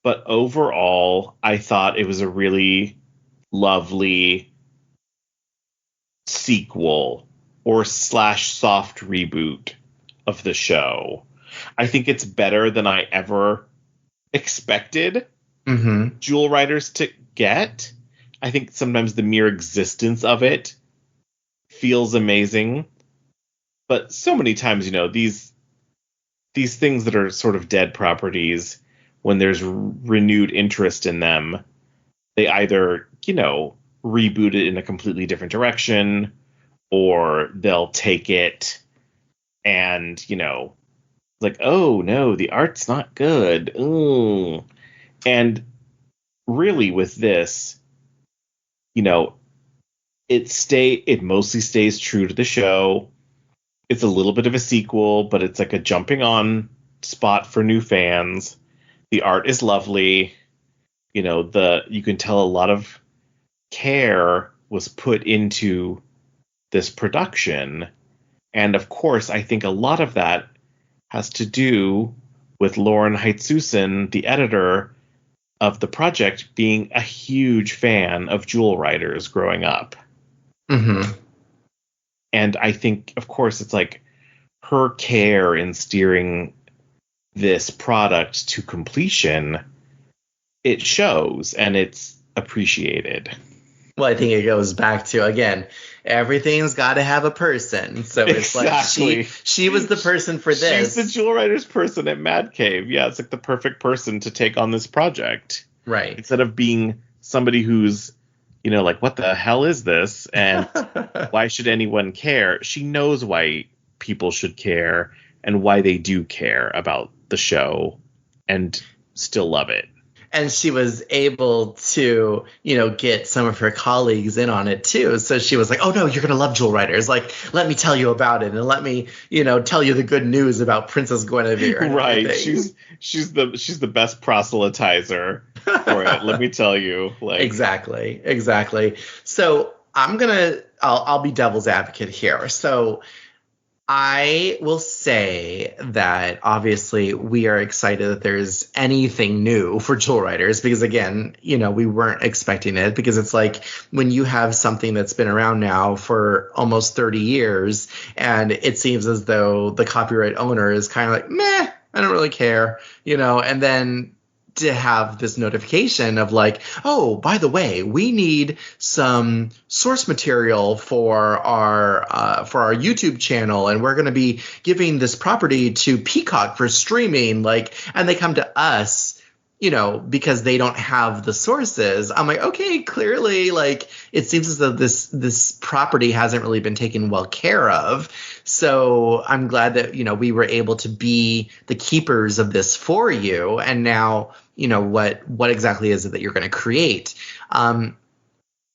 But overall, I thought it was a really lovely sequel or / soft reboot of the show. I think it's better than I ever expected Jewel Riders to get. I think sometimes the mere existence of it feels amazing. But so many times, these things that are sort of dead properties, when there's renewed interest in them, they either, reboot it in a completely different direction, or they'll take it and, like, oh, no, the art's not good. Ooh. And really with this, it mostly stays true to the show. It's a little bit of a sequel, but it's like a jumping on spot for new fans. The art is lovely. You can tell a lot of care was put into this production. And of course, I think a lot of that has to do with Lauren Heitsusen, the editor of the project, being a huge fan of Jewel Riders growing up. Mm-hmm. And I think, of course, it's like her care in steering this product to completion, it shows and it's appreciated. Well, I think it goes back to, again, everything's got to have a person. So it's Exactly. like she was the person for this. She's the Jewel Writers person at Mad Cave. Yeah, it's like the perfect person to take on this project. Right. Instead of being somebody who's, like, what the hell is this? And why should anyone care? She knows why people should care and why they do care about the show and still love it. And she was able to, get some of her colleagues in on it too. So she was like, "Oh no, you're gonna love Jewel Writers. Like, let me tell you about it, and let me, tell you the good news about Princess Guinevere." Right. She's the best proselytizer for it. Let me tell you. Like, Exactly. So I'll be devil's advocate here. So I will say that obviously we are excited that there's anything new for Jewel Writers because, again, we weren't expecting it, because it's like when you have something that's been around now for almost 30 years and it seems as though the copyright owner is kind of like, meh, I don't really care, and then to have this notification of like, oh, by the way, we need some source material for our YouTube channel, and we're going to be giving this property to Peacock for streaming, like, and they come to us, because they don't have the sources. I'm like, okay, clearly, like, it seems as though this property hasn't really been taken well care of. So I'm glad that, we were able to be the keepers of this for you. And now, what exactly is it that you're going to create?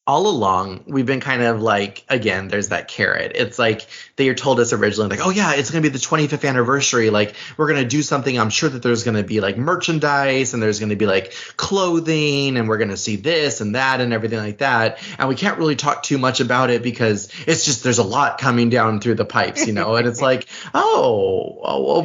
All along, we've been kind of like, again, there's that carrot. It's like they told us originally, like, oh, yeah, it's going to be the 25th anniversary. Like, we're going to do something. I'm sure that there's going to be like merchandise and there's going to be like clothing and we're going to see this and that and everything like that. And we can't really talk too much about it because it's just there's a lot coming down through the pipes, and it's like, well,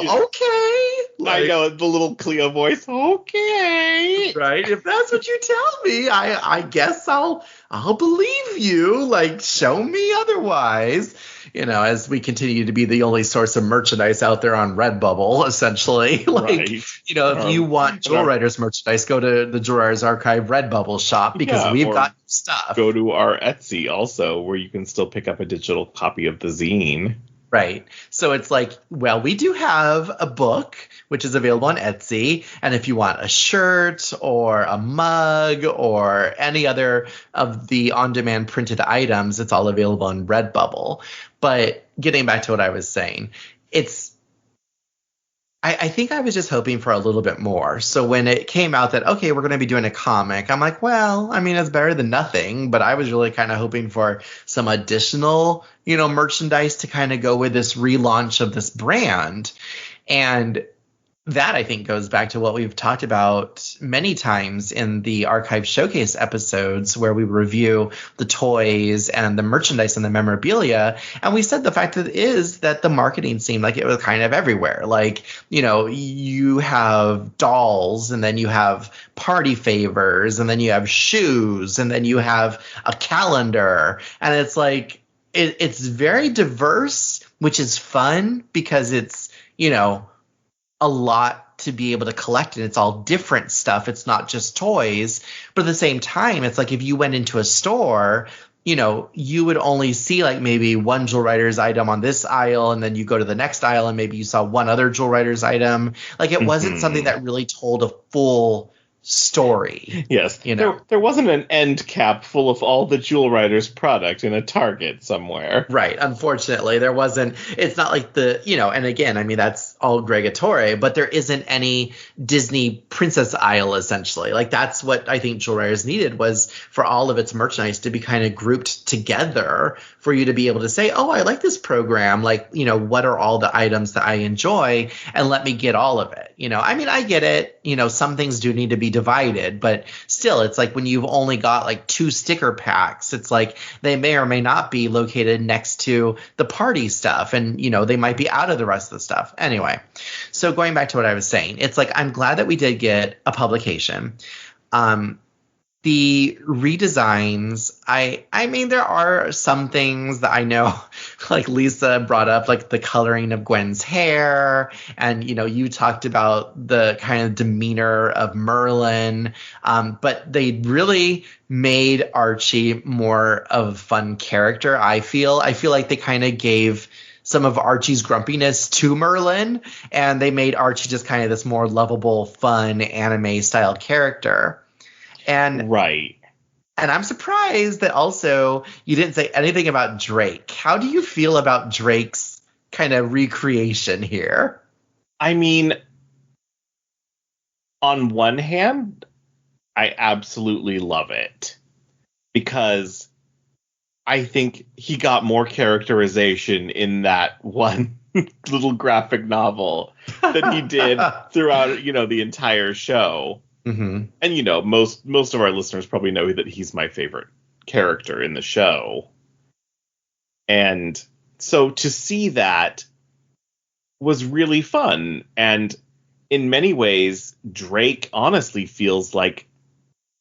okay. Like, I know, the little Cleo voice. Okay. Right. If that's what you tell me, I guess I'll believe you. Like, show me otherwise. As we continue to be the only source of merchandise out there on Redbubble, essentially. Like, right. If you want Jewel Writers merchandise, go to the Jewel Writers Archive Redbubble shop because we've got stuff. Go to our Etsy also, where you can still pick up a digital copy of the zine. Right. So it's like, well, we do have a book, which is available on Etsy. And if you want a shirt or a mug or any other of the on-demand printed items, it's all available on Redbubble. But getting back to what I was saying, I think I was just hoping for a little bit more. So when it came out that, okay, we're going to be doing a comic, I'm like, well, I mean, it's better than nothing. But I was really kind of hoping for some additional, merchandise to kind of go with this relaunch of this brand. And that, I think, goes back to what we've talked about many times in the archive showcase episodes where we review the toys and the merchandise and the memorabilia. And we said the fact is that the marketing seemed like it was kind of everywhere. Like, you have dolls and then you have party favors and then you have shoes and then you have a calendar. And it's like, it's very diverse, which is fun because it's, a lot to be able to collect, and it's all different stuff. It's not just toys, but at the same time, it's like if you went into a store, you would only see like maybe one Jewel Writers item on this aisle, and then you go to the next aisle and maybe you saw one other Jewel Writers item. Like, it wasn't something that really told a full story. Yes. There wasn't an end cap full of all the Jewel Writers product in a Target somewhere. Right. Unfortunately, there wasn't. It's not like and again, I mean, that's all Gregatore, but there isn't any Disney princess aisle, essentially. Like, that's what I think Jewel Writers needed, was for all of its merchandise to be kind of grouped together for you to be able to say, oh, I like this program. Like, what are all the items that I enjoy? And let me get all of it. I mean, I get it. Some things do need to be divided, but still, it's like when you've only got like 2 sticker packs, it's like they may or may not be located next to the party stuff, and they might be out of the rest of the stuff. Anyway, so going back to what I was saying, it's like I'm glad that we did get a publication. The redesigns, I mean, there are some things that I know, like Lisa brought up, like the coloring of Gwen's hair, and you talked about the kind of demeanor of Merlin, but they really made Archie more of a fun character. I feel like they kind of gave some of Archie's grumpiness to Merlin, and they made Archie just kind of this more lovable, fun anime style character. And right. And I'm surprised that also you didn't say anything about Drake. How do you feel about Drake's kind of recreation here? I mean, on one hand, I absolutely love it because I think he got more characterization in that one little graphic novel than he did throughout, the entire show. Mm-hmm. And most of our listeners probably know that he's my favorite character in the show. And so to see that was really fun. And in many ways, Drake honestly feels like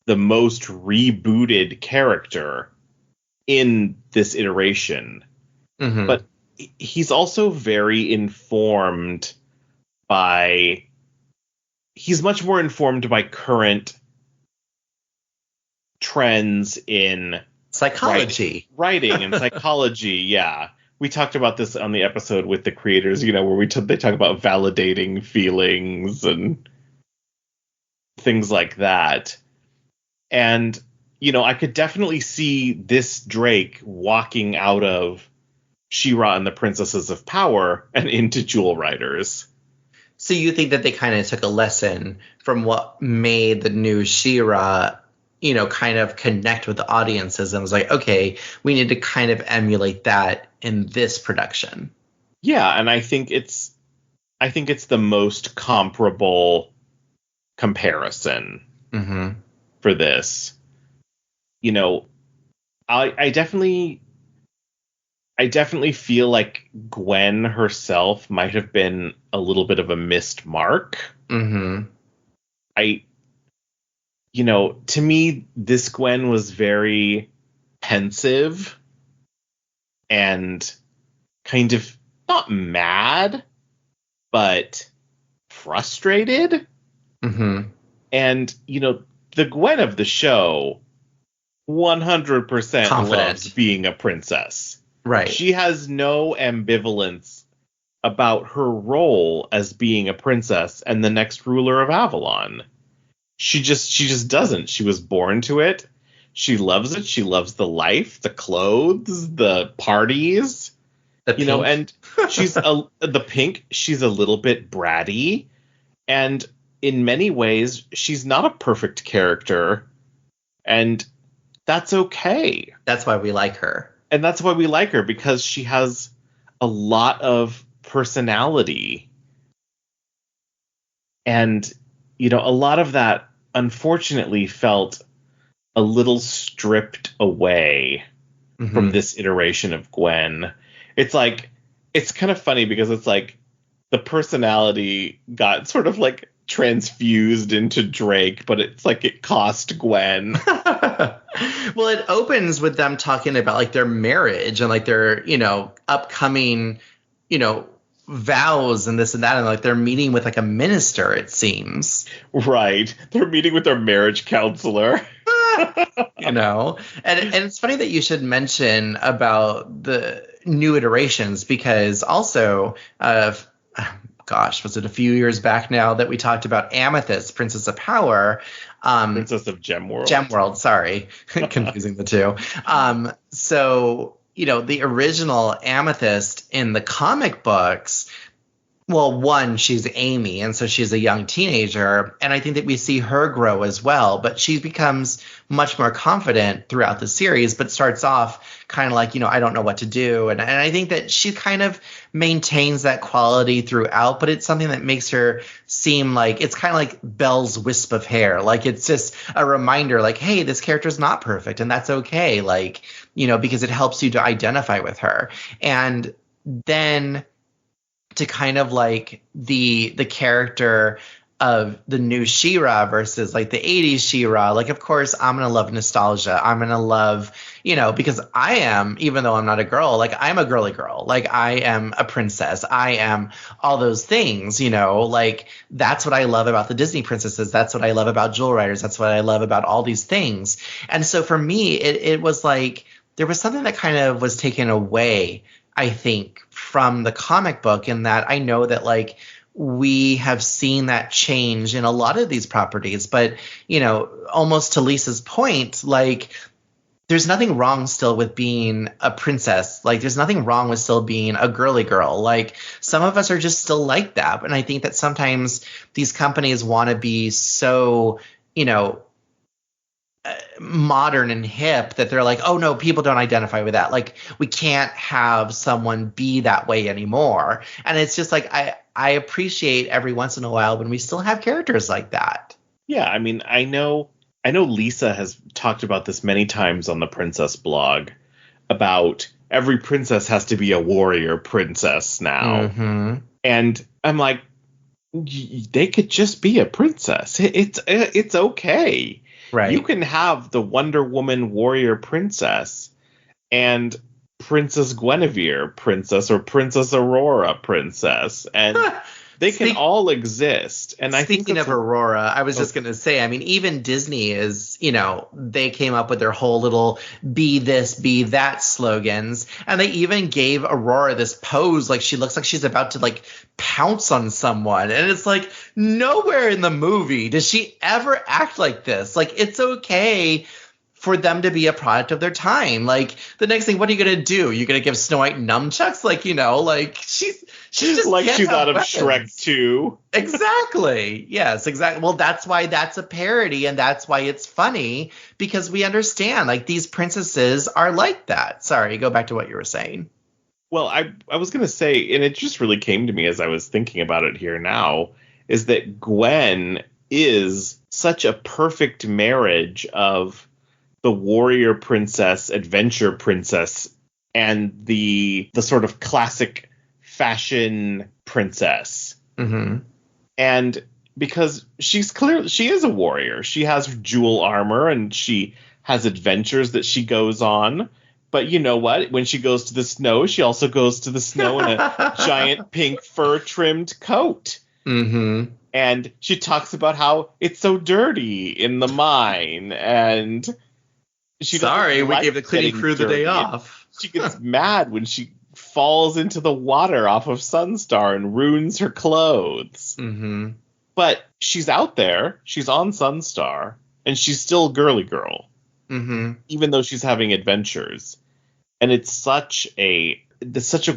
the most rebooted character in this iteration. Mm-hmm. But he's also very informed by... He's much more informed by current trends in psychology, writing and psychology. Yeah, we talked about this on the episode with the creators, where they talk about validating feelings and things like that. And I could definitely see this Drake walking out of She-Ra and the Princesses of Power and into Jewel Riders. So you think that they kind of took a lesson from what made the new She-Ra, kind of connect with the audiences and was like, okay, we need to kind of emulate that in this production. Yeah, and I think it's the most comparable comparison for this. I definitely feel like Gwen herself might have been a little bit of a missed mark. Mm-hmm. To me, this Gwen was very pensive and kind of not mad, but frustrated. Mm-hmm. And, the Gwen of the show 100% confident. Loves being a princess. Right. She has no ambivalence about her role as being a princess and the next ruler of Avalon. She just doesn't. She was born to it. She loves it. She loves the life, the clothes, the parties. And she's the pink. She's a little bit bratty, and in many ways, she's not a perfect character, and that's okay. That's why we like her. And that's why we like her, because she has a lot of personality. And, a lot of that, unfortunately, felt a little stripped away from this iteration of Gwen. It's kind of funny because it's like the personality got sort of like transfused into Drake, but it's like it cost Gwen. Well, it opens with them talking about like their marriage and like their, upcoming, vows and this and that. And like they're meeting with like a minister, it seems. Right. They're meeting with their marriage counselor. And it's funny that you should mention about the new iterations, because also, was it a few years back now that we talked about Amethyst, Princess of Power? Princess of Gemworld. Gemworld, sorry. Confusing the two. So, the original Amethyst in the comic books, well, one, she's Amy, and so she's a young teenager, and I think that we see her grow as well, but she becomes much more confident throughout the series, but starts off kind of like, I don't know what to do, and I think that she kind of maintains that quality throughout, but it's something that makes her seem like, it's kind of like Belle's wisp of hair, like it's just a reminder, like, hey, this character's not perfect, and that's okay, like, because it helps you to identify with her. And then to kind of like the character of the new She-Ra versus like the 80s She-Ra, like of course I'm gonna love nostalgia. I'm gonna love, because I am, even though I'm not a girl, like I'm a girly girl. Like I am a princess. I am all those things, like that's what I love about the Disney princesses. That's what I love about Jewel Riders. That's what I love about all these things. And so for me, it was like there was something that kind of was taken away, I think, from the comic book, in that I know that like we have seen that change in a lot of these properties. But, almost to Lisa's point, like there's nothing wrong still with being a princess. Like there's nothing wrong with still being a girly girl. Like some of us are just still like that. And I think that sometimes these companies want to be so, modern and hip that they're like, oh no, people don't identify with that. Like we can't have someone be that way anymore. And it's just like I appreciate every once in a while when we still have characters like that. Yeah, I mean, I know Lisa has talked about this many times on the Princess blog about every princess has to be a warrior princess now. Mm-hmm. And I'm like, they could just be a princess. It's okay. Right. You can have the Wonder Woman warrior princess and Princess Guinevere princess or Princess Aurora princess, and they can all exist. And I think speaking of Aurora, I was just going to say, I mean, even Disney is, they came up with their whole little be this, be that slogans. And they even gave Aurora this pose. Like she looks like she's about to like pounce on someone. And it's like nowhere in the movie does she ever act like this. Like it's okay for them to be a product of their time. Like the next thing, what are you going to do? You're going to give Snow White nunchucks? Like, like she's just like she's out of weapons. Shrek 2. Exactly. Yes, exactly. Well, that's why that's a parody, and that's why it's funny, because we understand like these princesses are like that. Sorry, go back to what you were saying. Well, I was going to say, and it just really came to me as I was thinking about it here now, is that Gwen is such a perfect marriage of the warrior princess, adventure princess, and the sort of classic fashion princess. Mm-hmm. And because she is a warrior. She has jewel armor and she has adventures that she goes on. But you know what? When she goes to the snow, she also goes to the snow in a giant pink fur-trimmed coat. Mm-hmm. And she talks about how it's so dirty in the mine, and sorry, we gave the cleaning crew the day off. She gets mad when she falls into the water off of Sunstar and ruins her clothes. Mm-hmm. But she's out there. She's on Sunstar, and she's still a girly girl. Mm-hmm. Even though she's having adventures. And it's such a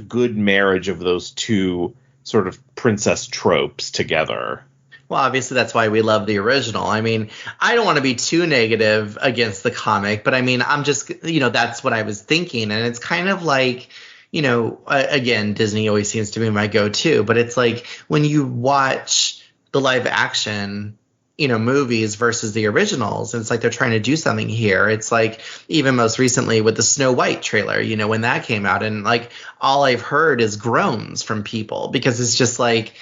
good marriage of those two sort of princess tropes together. Well, obviously, that's why we love the original. I mean, I don't want to be too negative against the comic, but I mean, I'm just, that's what I was thinking. And it's kind of like, again, Disney always seems to be my go-to, but it's like when you watch the live action, movies versus the originals, and it's like they're trying to do something here. It's like even most recently with the Snow White trailer, when that came out, and like all I've heard is groans from people, because it's just like,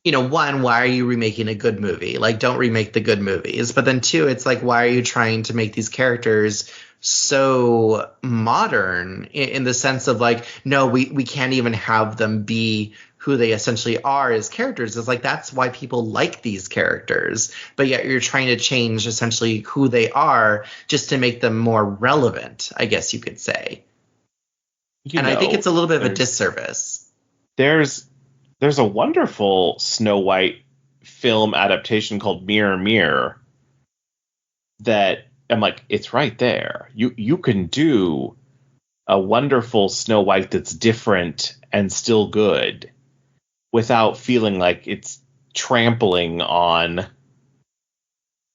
one, why are you remaking a good movie? Like, don't remake the good movies. But then two, it's like, why are you trying to make these characters so modern in the sense of like, no, we can't even have them be who they essentially are as characters. It's like, that's why people like these characters. But yet you're trying to change essentially who they are just to make them more relevant, I guess you could say. I think it's a little bit of a disservice. There's a wonderful Snow White film adaptation called Mirror Mirror that I'm like, it's right there. You can do a wonderful Snow White that's different and still good without feeling like it's trampling on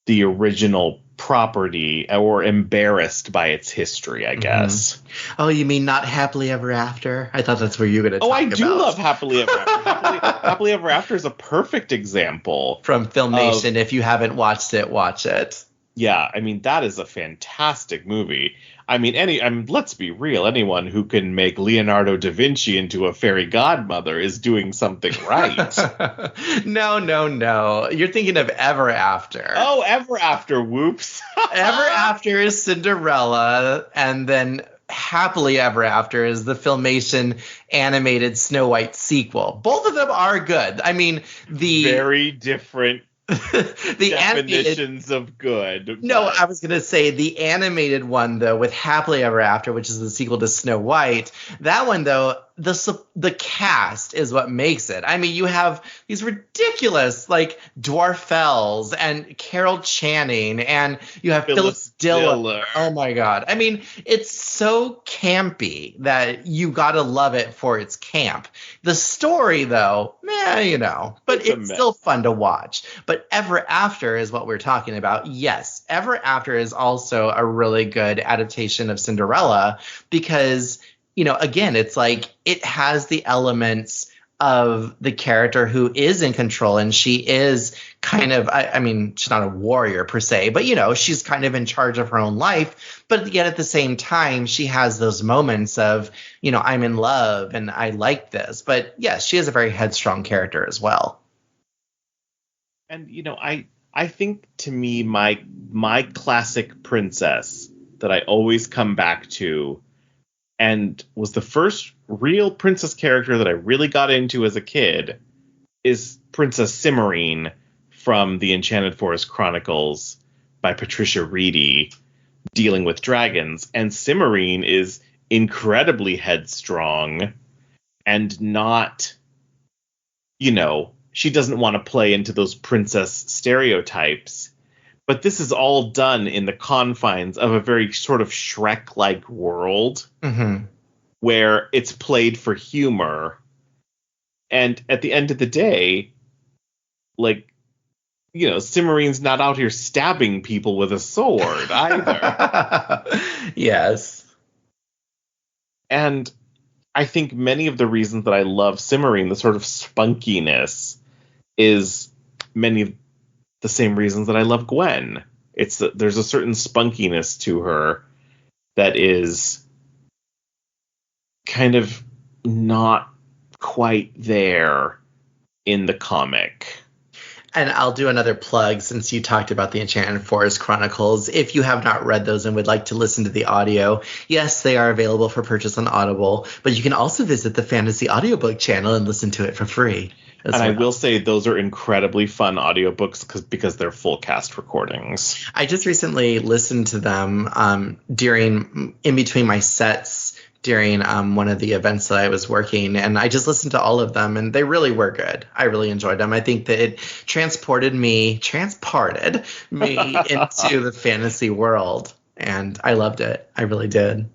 the original property or embarrassed by its history, I guess. Mm-hmm. Oh, you mean not Happily Ever After? I thought that's where you were going to talk about. Oh, I do love Happily Ever After. Happily Ever After is a perfect example. From Filmation. If you haven't watched it, watch it. Yeah, I mean, that is a fantastic movie. I mean, let's be real. Anyone who can make Leonardo da Vinci into a fairy godmother is doing something right. No. You're thinking of Ever After. Oh, Ever After. Whoops. Ever After is Cinderella, and then Happily Ever After is the Filmation animated Snow White sequel. Both of them are good. I mean, the very different the definitions of good. No, I was going to say the animated one, though, with Happily Ever After, which is the sequel to Snow White. That one, though, the cast is what makes it. I mean, you have these ridiculous, like, Dwarfels and Carol Channing, and you have Phyllis Diller. Oh, my God. I mean, it's so campy that you got to love it for its camp. The story, though, but it's still fun to watch. But Ever After is what we're talking about. Yes, Ever After is also a really good adaptation of Cinderella because, again, it's like it has the elements of the character who is in control, and she is kind of, I mean, she's not a warrior per se, but, she's kind of in charge of her own life. But yet at the same time, she has those moments of, I'm in love and I like this. But yes, she is a very headstrong character as well. And, I think to me, my classic princess that I always come back to and was the first real princess character that I really got into as a kid is Princess Cimarine from the Enchanted Forest Chronicles by Patricia Reedy, dealing with dragons. And Cimarine is incredibly headstrong and not, she doesn't want to play into those princess stereotypes. But this is all done in the confines of a very sort of Shrek-like world where it's played for humor. And at the end of the day, like, Cimarine's not out here stabbing people with a sword either. Yes. And I think many of the reasons that I love Cimarine, the sort of spunkiness, is many of the same reasons that I love Gwen. There's a certain spunkiness to her that is kind of not quite there in the comic. And I'll do another plug since you talked about the Enchanted Forest Chronicles. If you have not read those and would like to listen to the audio, yes, they are available for purchase on Audible, but you can also visit the Fantasy Audiobook channel and listen to it for free. And I will say those are incredibly fun audiobooks because they're full cast recordings. I just recently listened to them in between my sets during one of the events that I was working, and I just listened to all of them, and they really were good. I really enjoyed them. I think that it transported me into the fantasy world, and I loved it. I really did.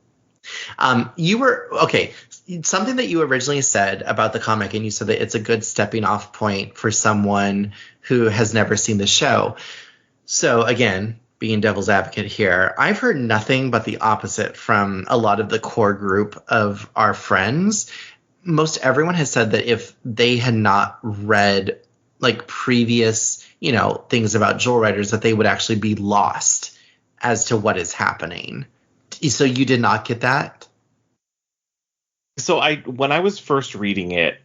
Something that you originally said about the comic, and you said that it's a good stepping off point for someone who has never seen the show. So again, being devil's advocate here, I've heard nothing but the opposite from a lot of the core group of our friends. Most everyone has said that if they had not read like previous, things about Jewel Riders, that they would actually be lost as to what is happening. So you did not get that? So when I was first reading it,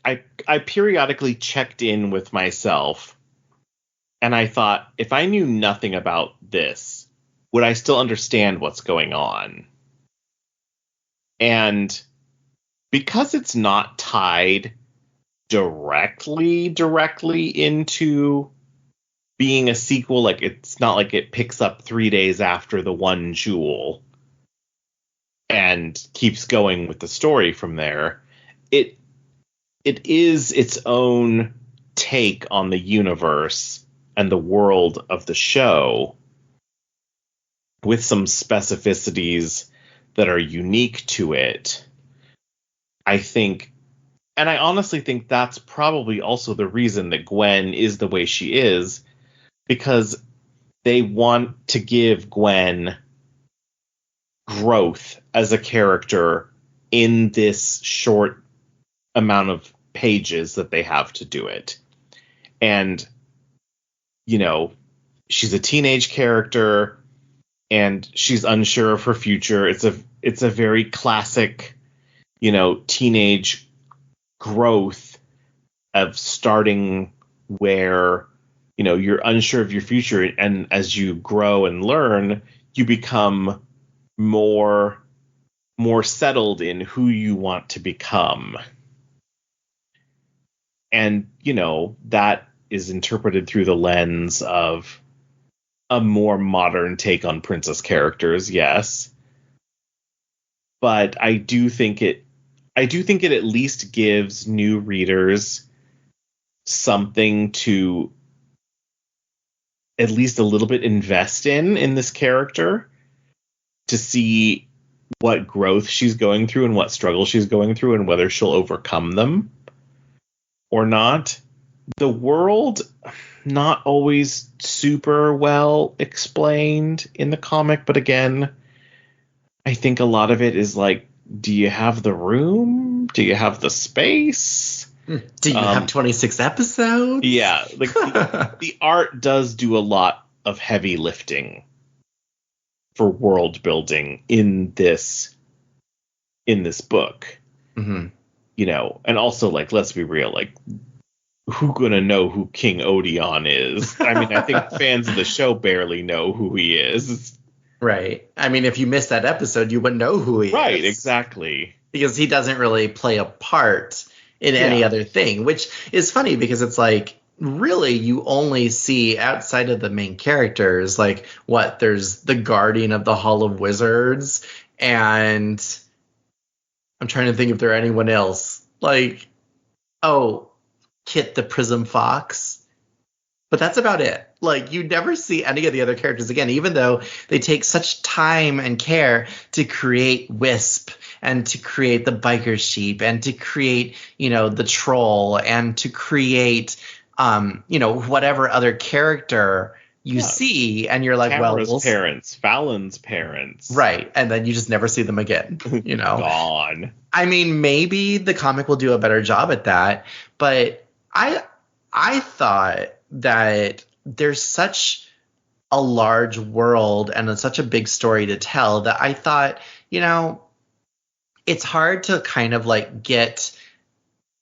I periodically checked in with myself, and I thought, if I knew nothing about this, would I still understand what's going on? And because it's not tied directly into being a sequel, like it's not like it picks up 3 days after the one Jewel and keeps going with the story from there. It is its own take on the universe and the world of the show, with some specificities that are unique to it. I think, and I honestly think that's probably also the reason that Gwen is the way she is, because they want to give Gwen growth as a character in this short amount of pages that they have to do it. And, she's a teenage character. and she's unsure of her future. It's a very classic, teenage growth of starting where, you're unsure of your future, and as you grow and learn, you become more settled in who you want to become. And, that is interpreted through the lens of a more modern take on princess characters, yes. But I do think it at least gives new readers something to at least a little bit invest in this character, to see what growth she's going through and what struggles she's going through and whether she'll overcome them or not. The world, not always super well explained in the comic, but again, I think a lot of it is like, do you have the room? Do you have the space? Do you have 26 episodes? Yeah, like the art does do a lot of heavy lifting for world building in this book. Mm-hmm. And also, like, let's be real, like, who gonna know who King Odeon is? I mean, I think fans of the show barely know who he is. Right. I mean, if you missed that episode, you wouldn't know who he is. Right, exactly. Because he doesn't really play a part in any other thing, which is funny because it's like, really, you only see outside of the main characters, like, there's the Guardian of the Hall of Wizards, and I'm trying to think if there are anyone else. Like, Kit the Prism Fox. But that's about it. Like, you never see any of the other characters again, even though they take such time and care to create Wisp and to create the biker sheep and to create, the troll and to create, whatever other character you see, and you're like, Tamara's parents, Fallon's parents. Right. And then you just never see them again, Gone. I mean, maybe the comic will do a better job at that, but I thought that there's such a large world and such a big story to tell that I thought, it's hard to kind of like get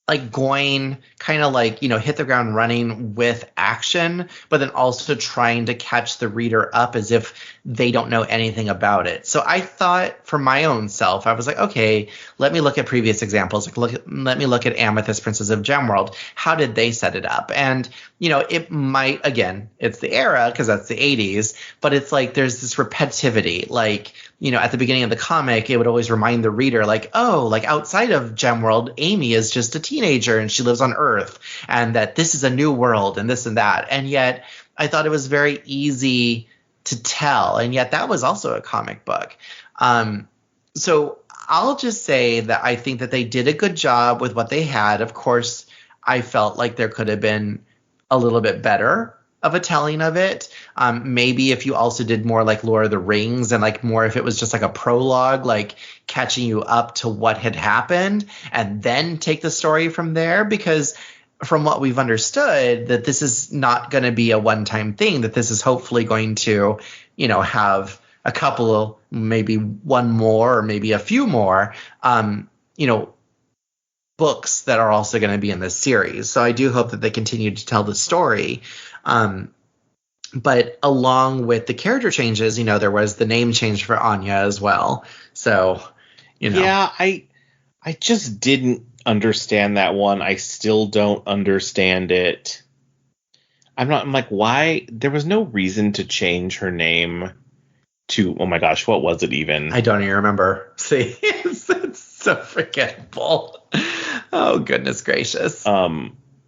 like going, kind of like, hit the ground running with action, but then also trying to catch the reader up as if they don't know anything about it. So I thought for my own self, I was like, okay, let me look at previous examples. Like, let me look at Amethyst, Princess of Gemworld. How did they set it up? And, it might, again, it's the era because that's the 80s, but it's like there's this repetitivity. Like, at the beginning of the comic, it would always remind the reader, like, oh, like outside of Gemworld, Amy is just a teenager and she lives on Earth, and that this is a new world and this and that. And yet I thought it was very easy to tell. And yet that was also a comic book. So I'll just say that I think that they did a good job with what they had. Of course, I felt like there could have been a little bit better of a telling of it. Maybe if you also did more like Lord of the Rings and like more if it was just like a prologue, like catching you up to what had happened and then take the story from there, because from what we've understood that this is not going to be a one-time thing, that this is hopefully going to, have a couple, maybe one more or maybe a few more, books that are also going to be in this series. So I do hope that they continue to tell the story. But along with the character changes, there was the name change for Anya as well. So, Yeah, I just didn't understand that one. I still don't understand it. I'm like, why? There was no reason to change her name to, oh my gosh, what was it even? I don't even remember. See, it's so forgettable. Oh, goodness gracious.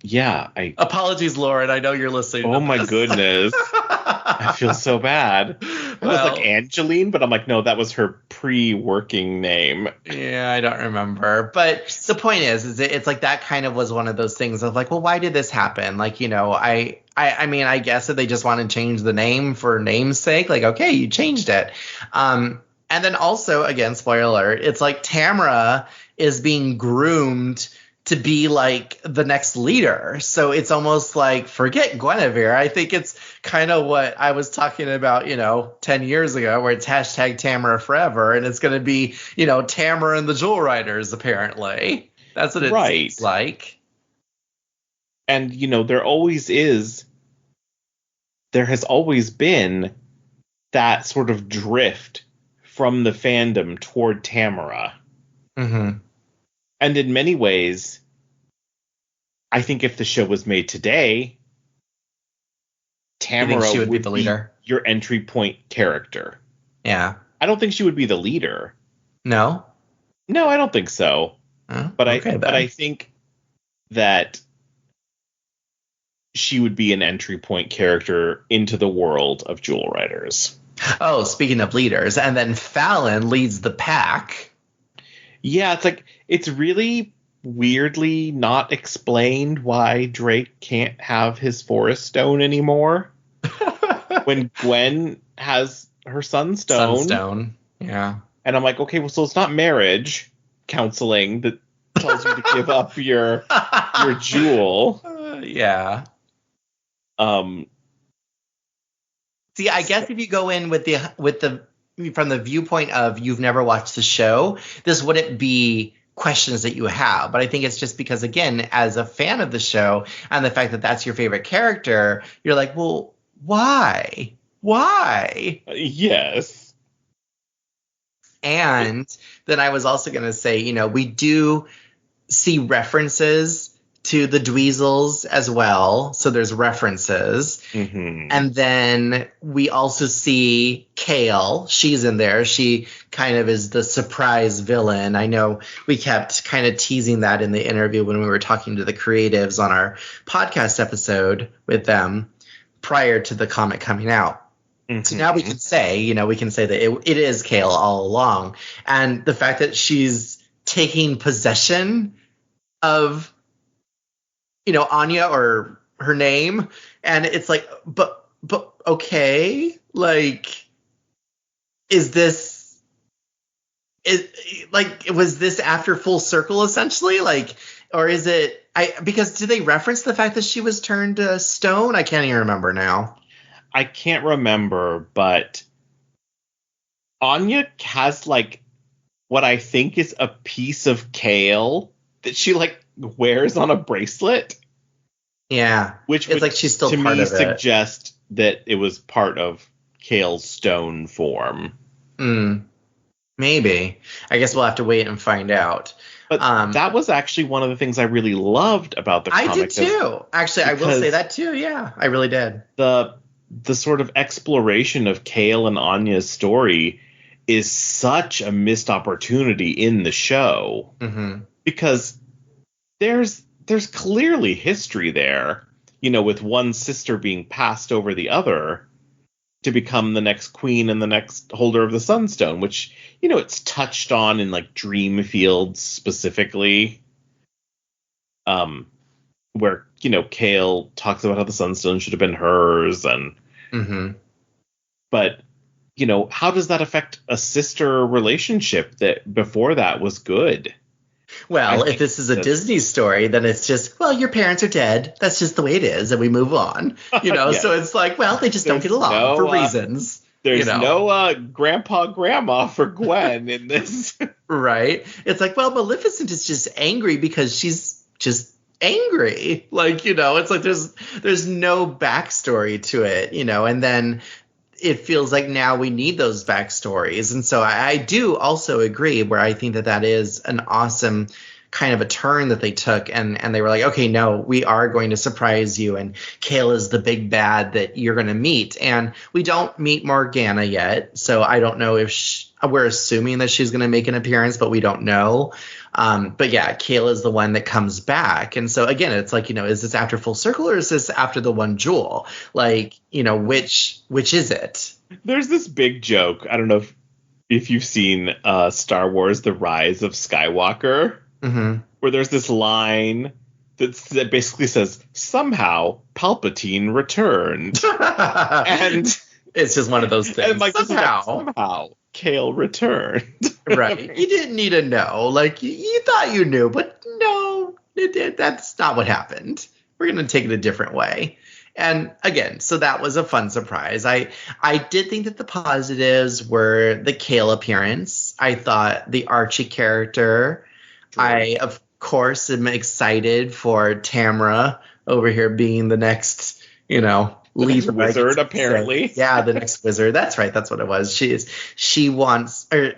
Yeah. Apologies, Lauren. I know you're listening. Oh my goodness. I feel so bad. It was like Angeline, but I'm like, no, that was her pre-working name. Yeah, I don't remember. But the point is it's like that kind of was one of those things of like, well, why did this happen? Like, I mean, I guess that they just want to change the name for name's sake. Like, okay, you changed it. And then also, again, spoiler alert, it's like Tamara is being groomed to be like the next leader. So it's almost like, forget Guinevere. I think it's kind of what I was talking about, 10 years ago, where it's hashtag Tamara forever. And it's going to be, Tamara and the Jewel Riders, apparently. That's what it seems like. And, there has always been that sort of drift from the fandom toward Tamara. Mm-hmm. And in many ways, I think if the show was made today, Tamara would be the leader, your entry point character. Yeah. I don't think she would be the leader. No? No, I don't think so. But I think that she would be an entry point character into the world of Jewel Riders. Oh, speaking of leaders, and then Fallon leads the pack. Yeah, it's really weirdly not explained why Drake can't have his Forest Stone anymore. When Gwen has her Sunstone. Sunstone, yeah. And I'm like, okay, well, so it's not marriage counseling that tells you to give up your jewel. Yeah. See, I guess if you go in with the from the viewpoint of you've never watched the show, this wouldn't be questions that you have. But I think it's just because, again, as a fan of the show and the fact that that's your favorite character, you're like, well, why? Why? Yes. And then I was also going to say, we do see references to the Dweezils as well. So there's references. Mm-hmm. And then we also see Kale. She's in there. She kind of is the surprise villain. I know we kept kind of teasing that in the interview when we were talking to the creatives on our podcast episode with them prior to the comic coming out. Mm-hmm. So now we can say, that it is Kale all along. And the fact that she's taking possession of Anya, or her name, and it's like, but okay, like, was this after Full Circle essentially, like, or is it? Because did they reference the fact that she was turned to stone? I can't even remember now. I can't remember, but Anya has what I think is a piece of Kale that she wears on a bracelet. Yeah, which it's like she's still part of it. To me, suggest that it was part of Kale's stone form. Maybe. I guess we'll have to wait and find out. But that was actually one of the things I really loved about the comic. I did too. Actually, I will say that too. Yeah, I really did. The sort of exploration of Kale and Anya's story is such a missed opportunity in the show. Mm-hmm. Because there's clearly history there, with one sister being passed over the other to become the next queen and the next holder of the Sunstone, which, it's touched on in Dreamfields specifically, where, Kale talks about how the Sunstone should have been hers. And, mm-hmm. But, how does that affect a sister relationship that before that was good? Well, if this is a Disney story, then it's just, well, your parents are dead. That's just the way it is, and we move on. Yes. So it's like, well, they just don't get along for reasons. There's no grandpa for Gwen in this. Right? It's like, well, Maleficent is just angry because she's just angry. It's like there's no backstory to it, and then it feels like now we need those backstories. And so I do also agree where I think that is an awesome kind of a turn that they took. And they were like, okay, no, we are going to surprise you. And Kale is the big bad that you're going to meet. And we don't meet Morgana yet. So I don't know if we're assuming that she's going to make an appearance, but we don't know. But yeah, Kale is the one that comes back. And so again, it's like, is this after Full Circle or is this after the one Jewel? Which is it? There's this big joke. I don't know if you've seen Star Wars: The Rise of Skywalker, mm-hmm. where there's this line that basically says, somehow Palpatine returned. And it's just one of those things. And somehow Kale returned. Right. You didn't need to know. You thought you knew, but no, That's not what happened. We're going to take it a different way. And again, so that was a fun surprise. I did think that the positives were the Kale appearance. I thought the Archie character. Sure. I, of course, am excited for Tamra over here being the next, leader, wizard, apparently. Yeah, the next wizard. That's right. That's what it was.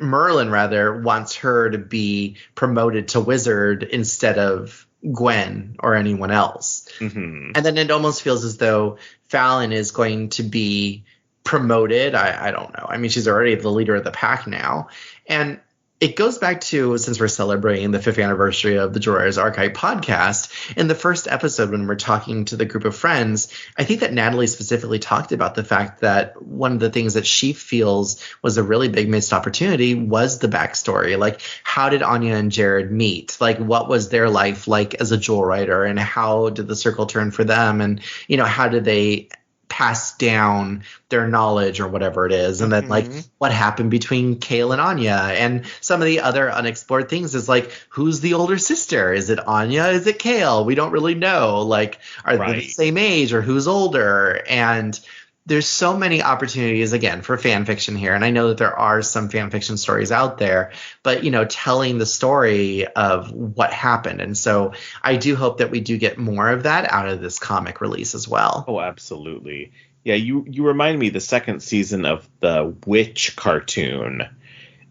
Merlin rather wants her to be promoted to wizard instead of Gwen or anyone else. Mm-hmm. And then it almost feels as though Fallon is going to be promoted. I don't know. I mean, she's already the leader of the pack now. And it goes back to, since we're celebrating the 5th anniversary of the Jewel Riders Archive podcast, in the first episode when we're talking to the group of friends, I think that Natalie specifically talked about the fact that one of the things that she feels was a really big missed opportunity was the backstory. Like, how did Anya and Jared meet? Like, what was their life like as a Jewel Rider, and how did the circle turn for them? And, how did they pass down their knowledge or whatever it is? And then like what happened between Kale and Anya, and some of the other unexplored things is like, who's the older sister? Is it Anya? Is it Kale? We don't really know. Like, are they the same age, or who's older? And there's so many opportunities, again, for fan fiction here. And I know that there are some fan fiction stories out there, but, telling the story of what happened. And so I do hope that we do get more of that out of this comic release as well. Oh, absolutely. Yeah, you remind me, the second season of the Witch cartoon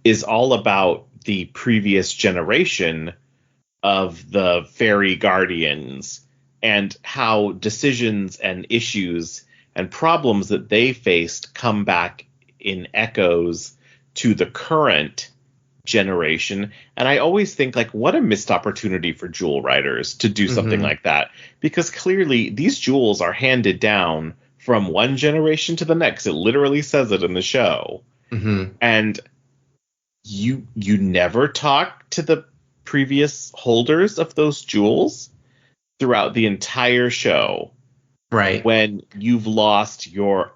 is all about the previous generation of the fairy guardians and how decisions and issues and problems that they faced come back in echoes to the current generation. And I always think, like, what a missed opportunity for Jewel Riders to do something like that. Because clearly these jewels are handed down from one generation to the next. It literally says it in the show. And you never talk to the previous holders of those jewels throughout the entire show. Right. When you've lost your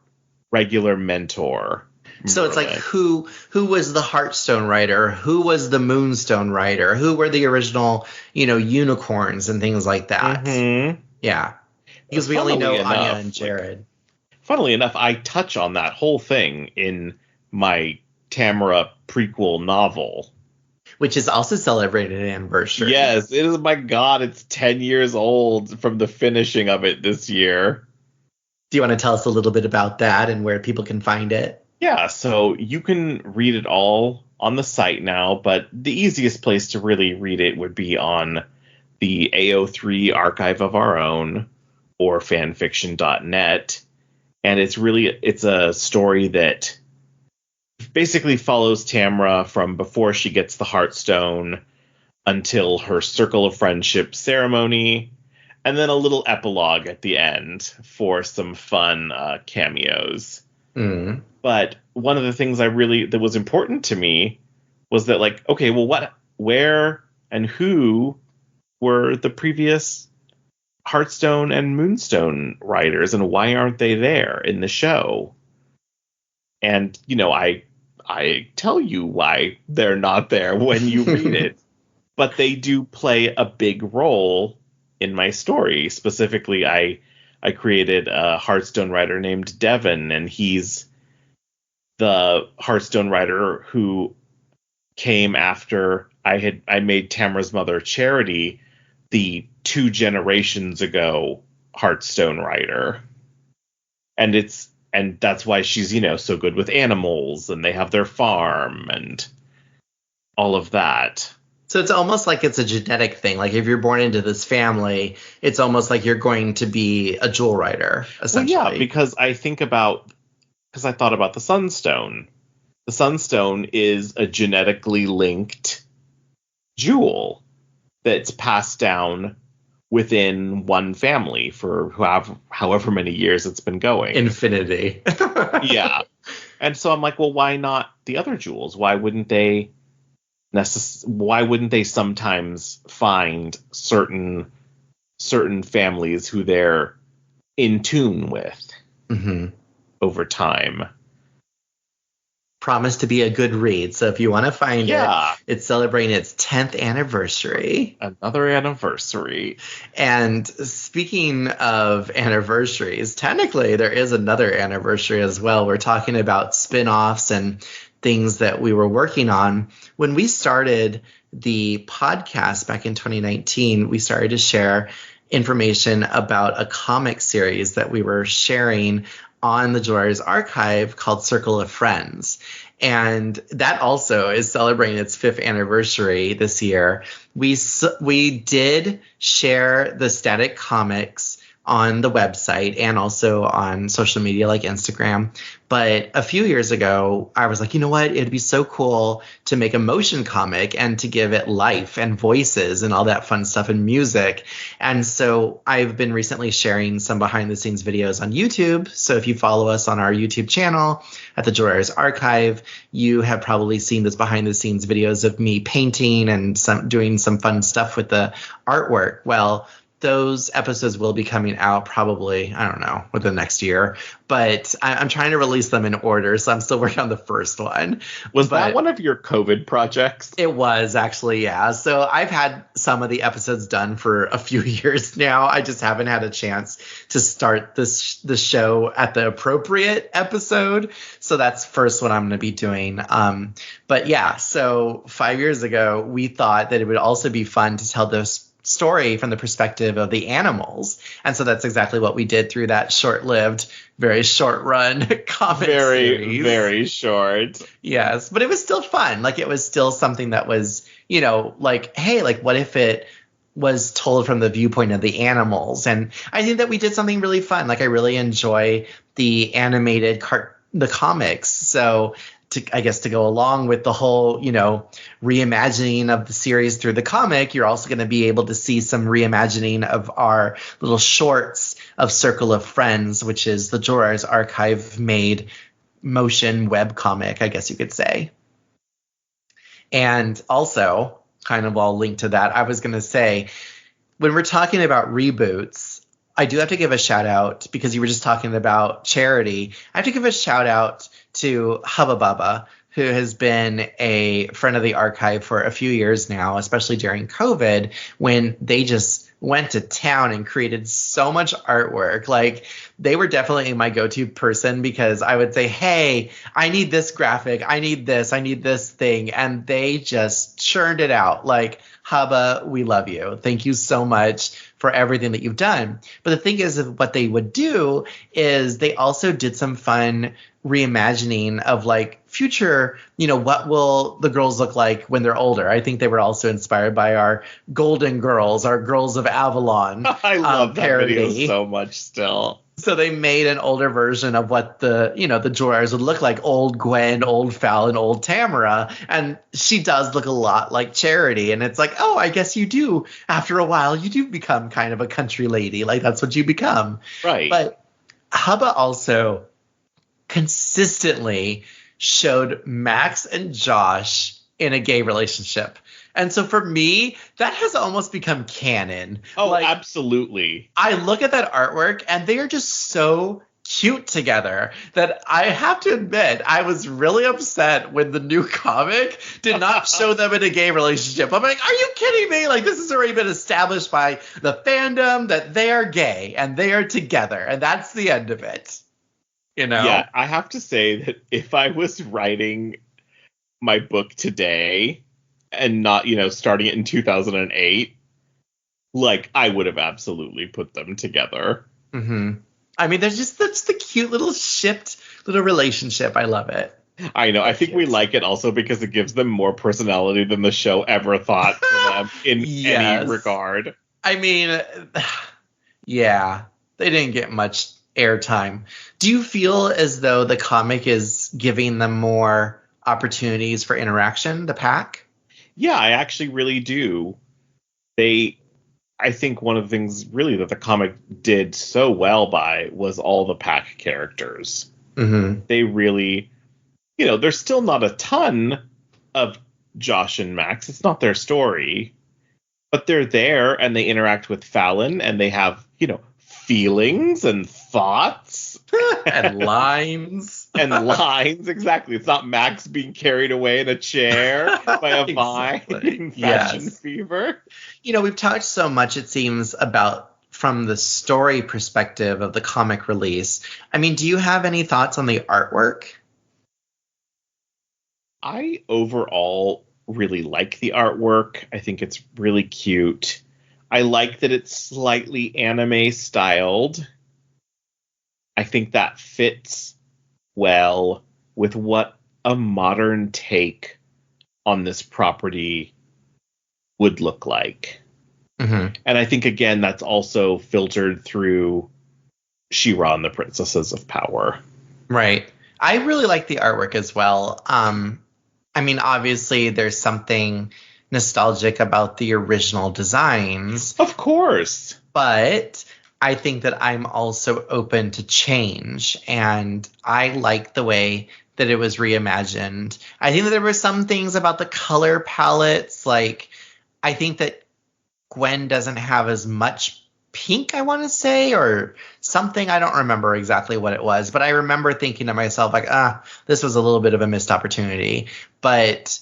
regular mentor. So it's like, who was the Heartstone Rider? Who was the Moonstone Rider? Who were the original, unicorns and things like that? Yeah. Because we only know Anya and Jared. Funnily enough, I touch on that whole thing in my Tamara prequel novel. Which is also celebrated an anniversary. Yes, it is. My God, it's 10 years old from the finishing of it this year. Do you want to tell us a little bit about that and where people can find it? Yeah, so you can read it all on the site now, but the easiest place to really read it would be on the AO3 Archive of Our Own or fanfiction.net. And it's a story that basically follows Tamra from before she gets the Heartstone until her Circle of Friendship ceremony, and then a little epilogue at the end for some fun cameos. But one of the things that was important to me was that, like, okay, well, where and who were the previous Heartstone and Moonstone writers, and why aren't they there in the show? And, I tell you why they're not there when you read it. But they do play a big role in my story. Specifically, I created a Heartstone writer named Devin, and he's the Heartstone writer who came after I made Tamara's mother, Charity, the 2 generations ago Heartstone writer. And that's why she's, so good with animals, and they have their farm and all of that. So it's almost like it's a genetic thing. Like, if you're born into this family, it's almost like you're going to be a Jewel Rider, essentially. Well, yeah, because I thought about the Sunstone. The Sunstone is a genetically linked jewel that's passed down within one family for however many years it's been going. Infinity. Yeah. And so I'm like, well, why not the other jewels? Why wouldn't they sometimes find certain families who they're in tune with over time? promised to be a good read. So if you want to find Yeah. it's celebrating its 10th anniversary. Another anniversary. And speaking of anniversaries, technically there is another anniversary as well. We're talking about spin-offs and things that we were working on. When we started the podcast back in 2019, we started to share information about a comic series that we were sharing on the Jewel Writers Archive called Circle of Friends. And that also is celebrating its 5th anniversary this year. We did share the static comics on the website and also on social media like Instagram. But a few years ago, I was like, you know what? It'd be so cool to make a motion comic and to give it life and voices and all that fun stuff and music. And so I've been recently sharing some behind the scenes videos on YouTube. So if you follow us on our YouTube channel at the Jewel Writers Archive, you have probably seen this behind the scenes videos of me painting and doing some fun stuff with the artwork. Well, those episodes will be coming out probably, I don't know, within the next year. But I'm trying to release them in order, so I'm still working on the first one. Was that one of your COVID projects? It was actually, yeah. So I've had some of the episodes done for a few years now. I just haven't had a chance to start the show at the appropriate episode. So that's first what I'm going to be doing. But yeah, so 5 years ago, we thought that it would also be fun to tell this story from the perspective of the animals. And so that's exactly what we did through that short-lived, very short-run comic series. Very short. Yes, but it was still fun. Like, it was still something that was, you know, like, hey, like, what if it was told from the viewpoint of the animals? And I think that we did something really fun. Like, I really enjoy the animated the comics. So to go along with the whole, you know, reimagining of the series through the comic, you're also going to be able to see some reimagining of our little shorts of Circle of Friends, which is the Jewel Writers Archive made motion web comic, I guess you could say. And also, kind of all linked to that, I was going to say, when we're talking about reboots, I do have to give a shout out, because you were just talking about charity. I have to give a shout out to Hubba Bubba, who has been a friend of the archive for a few years now, especially during COVID, when they just went to town and created so much artwork. Like, they were definitely my go-to person, because I would say, hey, I need this graphic, I need this thing, and they just churned it out. Like, Hubba, we love you. Thank you so much for everything that you've done. But the thing is, what they would do is they also did some fun reimagining of, like, future, you know, what will the girls look like when they're older. I think they were also inspired by our Golden Girls, our Girls of Avalon I love that parody. video so much still. So they made an older version of what the Jewel Writers would look like. Old Gwen, old Fallon, old Tamara. And she does look a lot like Charity. And it's like, oh, I guess you do. After a while, you do become kind of a country lady. Like, that's what you become. Right. But Hubba also consistently showed Max and Josh in a gay relationship. And so for me, that has almost become canon. Oh, like, absolutely. I look at that artwork and they are just so cute together that I have to admit, I was really upset when the new comic did not show them in a gay relationship. I'm like, are you kidding me? Like, this has already been established by the fandom that they are gay and they are together, and that's the end of it. You know? Yeah, I have to say that if I was writing my book today and not, you know, starting it in 2008, like, I would have absolutely put them together. Mm-hmm. I mean, that's the cute little shipped little relationship. I love it. I know. I think we like it also because it gives them more personality than the show ever thought for them in any regard. I mean, yeah, they didn't get much airtime. Do you feel as though the comic is giving them more opportunities for interaction, the pack? Yeah, I actually really do. I think one of the things really that the comic did so well by was all the pack characters. Mm-hmm. They really, you know, there's still not a ton of Josh and Max. It's not their story, but they're there and they interact with Fallon and they have, you know, feelings and thoughts and lines. And lines, exactly. It's not Max being carried away in a chair by a vine in Fashion Fever. You know, we've talked so much, it seems, about from the story perspective of the comic release. I mean, do you have any thoughts on the artwork? I overall really like the artwork. I think it's really cute. I like that it's slightly anime styled. I think that fits well with what a modern take on this property would look like. Mm-hmm. And I think, again, that's also filtered through She-Ra and the Princesses of Power. Right. I really like the artwork as well. I mean, obviously, there's something nostalgic about the original designs. Of course. But I think that I'm also open to change. And I like the way that it was reimagined. I think that there were some things about the color palettes. Like, I think that Gwen doesn't have as much pink, I want to say, or something. I don't remember exactly what it was, but I remember thinking to myself, like, this was a little bit of a missed opportunity. But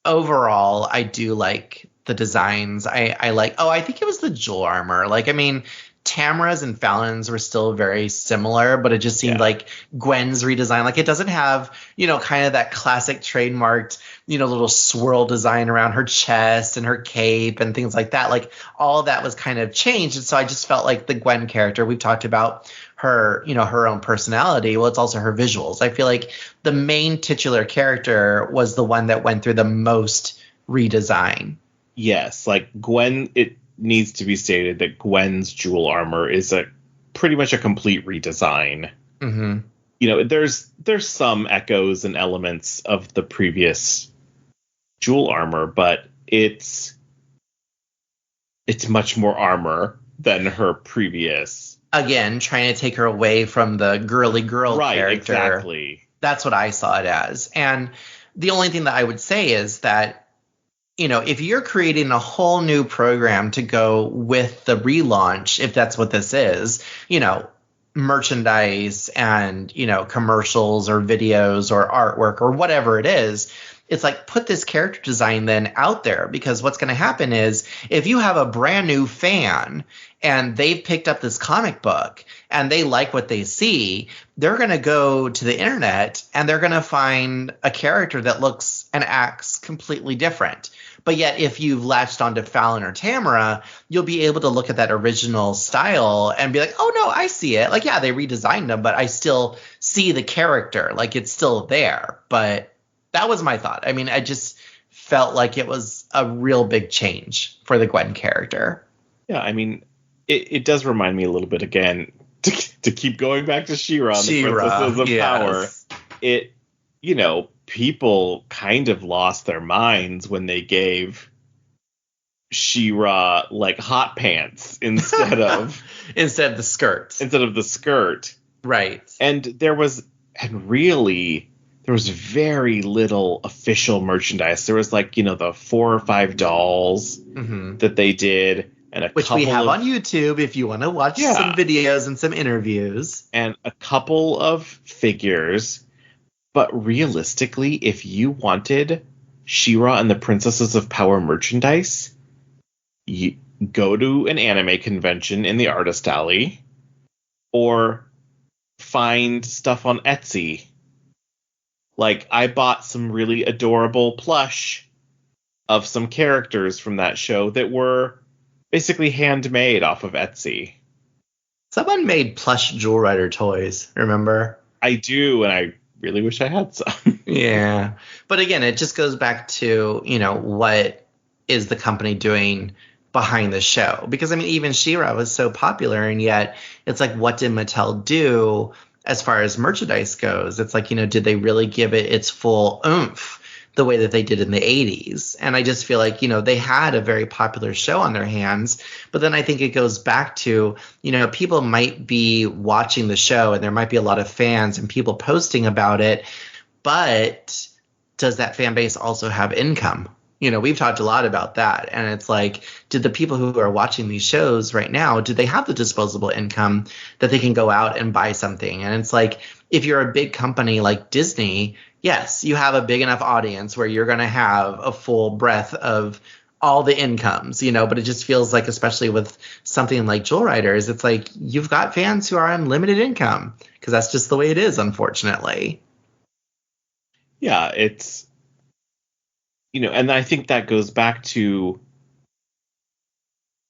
overall, I do like the designs. I like, I think it was the jewel armor. Like, I mean, Tamara's and Fallon's were still very similar, but it just seemed like Gwen's redesign, like, it doesn't have, you know, kind of that classic trademarked, you know, little swirl design around her chest and her cape and things like that. Like, all of that was kind of changed. And so I just felt like the Gwen character, we've talked about her, you know, her own personality. Well, it's also her visuals. I feel like the main titular character was the one that went through the most redesign. Yes, like Gwen, it needs to be stated that Gwen's jewel armor is pretty much a complete redesign. Mm-hmm. You know, there's some echoes and elements of the previous jewel armor, but it's much more armor than her previous. Again, trying to take her away from the girly girl character. Exactly. That's what I saw it as. And the only thing that I would say is that, you know, if you're creating a whole new program to go with the relaunch, if that's what this is, you know, merchandise and, you know, commercials or videos or artwork or whatever it is, it's like, put this character design then out there, because what's going to happen is if you have a brand new fan and they've picked up this comic book and they like what they see, they're going to go to the internet and they're going to find a character that looks and acts completely different. But yet, if you've latched onto Fallon or Tamara, you'll be able to look at that original style and be like, oh, no, I see it. Like, yeah, they redesigned them, but I still see the character. Like, it's still there. But that was my thought. I mean, I just felt like it was a real big change for the Gwen character. Yeah, I mean, it does remind me a little bit, again, to keep going back to She-Ra and the Princesses of Power. It, you know, people kind of lost their minds when they gave She-Ra like hot pants instead of the skirt. Instead of the skirt. Right. And there was very little official merchandise. There was, like, you know, the 4 or 5 dolls that they did, and which we have on YouTube if you want to watch some videos and some interviews, and a couple of figures. But realistically, if you wanted She-Ra and the Princesses of Power merchandise, you go to an anime convention in the Artist Alley, or find stuff on Etsy. Like, I bought some really adorable plush of some characters from that show that were basically handmade off of Etsy. Someone made plush Jewel Rider toys, remember? I do, and I really wish I had some. Yeah. But again, it just goes back to, you know, what is the company doing behind the show? Because, I mean, even She-Ra was so popular, and yet it's like, what did Mattel do as far as merchandise goes? It's like, you know, did they really give it its full oomph the way that they did in the 80s? And I just feel like, you know, they had a very popular show on their hands, but then I think it goes back to, you know, people might be watching the show and there might be a lot of fans and people posting about it, but does that fan base also have income? We've talked a lot about that. And it's like, did the people who are watching these shows right now, do they have the disposable income that they can go out and buy something? And it's like, if you're a big company like Disney, yes, you have a big enough audience where you're going to have a full breadth of all the incomes, but it just feels like, especially with something like Jewel Riders, it's like you've got fans who are on limited income because that's just the way it is, unfortunately. Yeah, it's, and I think that goes back to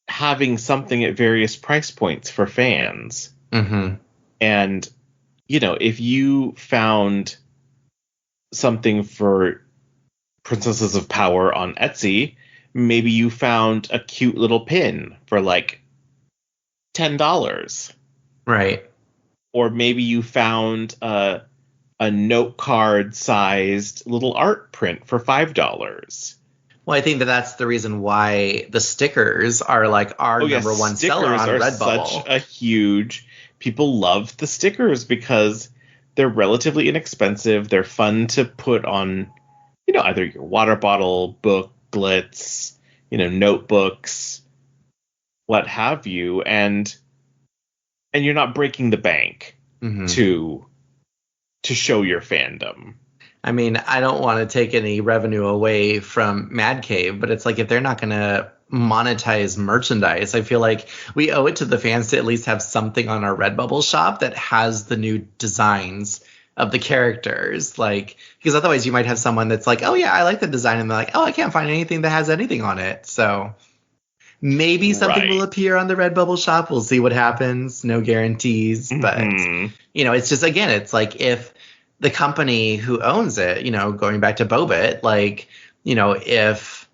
having something at various price points for fans. Mm-hmm. And, if you found something for Princesses of Power on Etsy, maybe you found a cute little pin for like $10. Right. Or maybe you found a note card sized little art print for $5. Well, I think that's the reason why the stickers are like our number one seller on Redbubble. Such a huge. People love the stickers because they're relatively inexpensive. They're fun to put on, either your water bottle, booklets, notebooks, what have you, and you're not breaking the bank to show your fandom. I mean, I don't want to take any revenue away from Mad Cave, but it's like if they're not going to monetize merchandise, I feel like we owe it to the fans to at least have something on our Redbubble shop that has the new designs of the characters. Like, because otherwise you might have someone that's like, oh yeah, I like the design, and they're like, oh, I can't find anything that has anything on it. So maybe something will appear on the Redbubble shop. We'll see what happens. No guarantees, but it's just, again, it's like if the company who owns it, going back to Bobit, like, if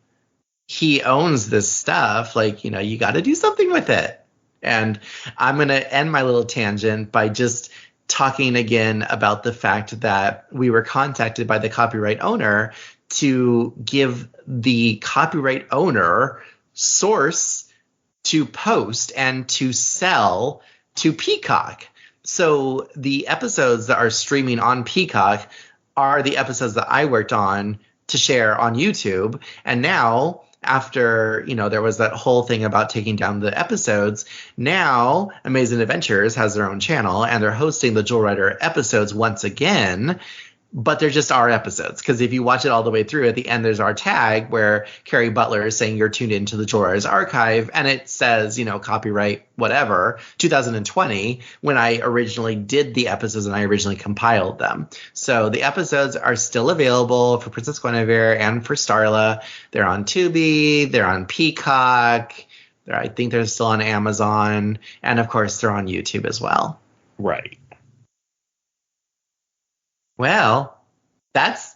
he owns this stuff, like, you got to do something with it. And I'm going to end my little tangent by just talking again about the fact that we were contacted by the copyright owner to give the copyright owner source to post and to sell to Peacock. So the episodes that are streaming on Peacock are the episodes that I worked on to share on YouTube. And now, after, there was that whole thing about taking down the episodes, now Amazing Adventures has their own channel and they're hosting the Jewel Rider episodes once again. But they're just our episodes, because if you watch it all the way through, at the end there's our tag where Carrie Butler is saying you're tuned into the Jewel Riders archive, and it says, copyright whatever 2020, when I originally did the episodes and I originally compiled them. So the episodes are still available for Princess Guinevere and for Starla. They're on Tubi, they're on Peacock, I think they're still on Amazon, and of course they're on YouTube as well. Right. Well, that's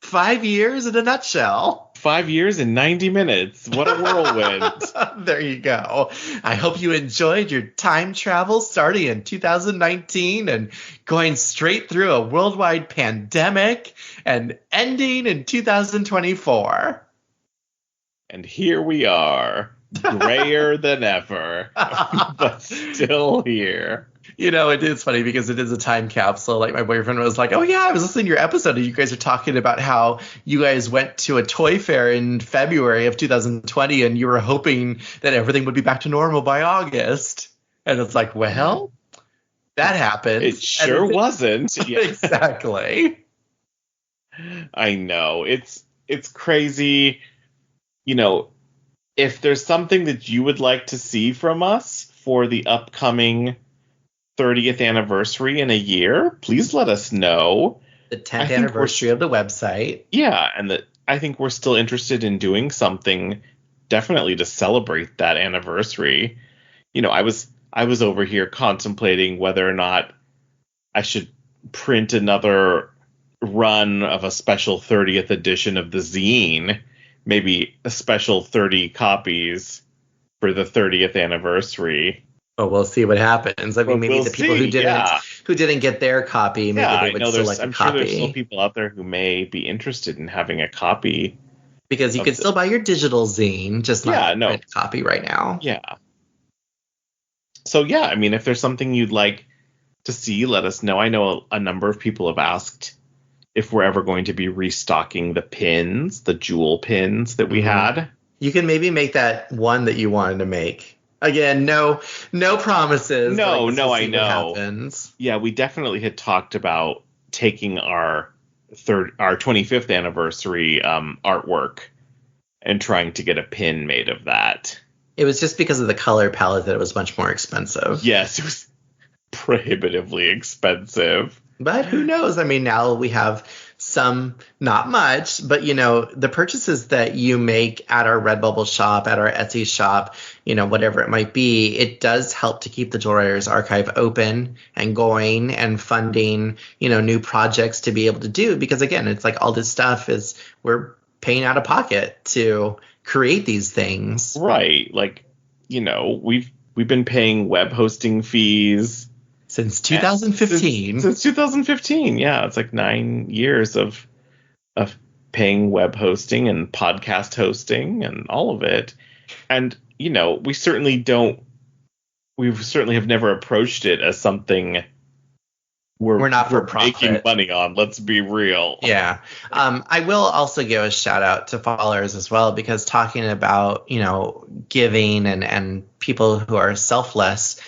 5 years in a nutshell. 5 years and 90 minutes. What a whirlwind. There you go. I hope you enjoyed your time travel starting in 2019 and going straight through a worldwide pandemic and ending in 2024. And here we are, grayer than ever, but still here. It is funny because it is a time capsule. Like, my boyfriend was like, oh yeah, I was listening to your episode and you guys are talking about how you guys went to a toy fair in February of 2020 and you were hoping that everything would be back to normal by August. And it's like, well, that happened. It sure wasn't. Yeah. Exactly. I know. It's crazy. If there's something that you would like to see from us for the upcoming 30th anniversary in a year, please let us know. The 10th anniversary of the website. Yeah, and I think we're still interested in doing something definitely to celebrate that anniversary. I was over here contemplating whether or not I should print another run of a special 30th edition of the zine, maybe a special 30 copies for the 30th anniversary. Oh, we'll see what happens. I mean, maybe the people who didn't get their copy, maybe they would still like a copy. I'm sure there's still people out there who may be interested in having a copy. Because you could still buy your digital zine, just not a copy right now. Yeah. So, I mean, if there's something you'd like to see, let us know. I know a number of people have asked, if we're ever going to be restocking the pins, the jewel pins that we had. You can maybe make that one that you wanted to make. Again, no promises. No, we'll I see what know. happens. Yeah, we definitely had talked about taking our 25th anniversary artwork and trying to get a pin made of that. It was just because of the color palette that it was much more expensive. Yes, it was prohibitively expensive. But who knows? I mean, now we have some, not much, but, the purchases that you make at our Redbubble shop, at our Etsy shop, whatever it might be, it does help to keep the Jewel Writers Archive open and going and funding, new projects to be able to do. Because, again, it's like all this stuff is we're paying out of pocket to create these things. Right. Like, we've been paying web hosting fees since 2015. Since 2015, yeah, it's like 9 years of paying web hosting and podcast hosting and all of it. And we certainly have never approached it as something we're not for profit. Making money on. Let's be real. Yeah. I will also give a shout out to followers as well, because talking about, giving and people who are selfless,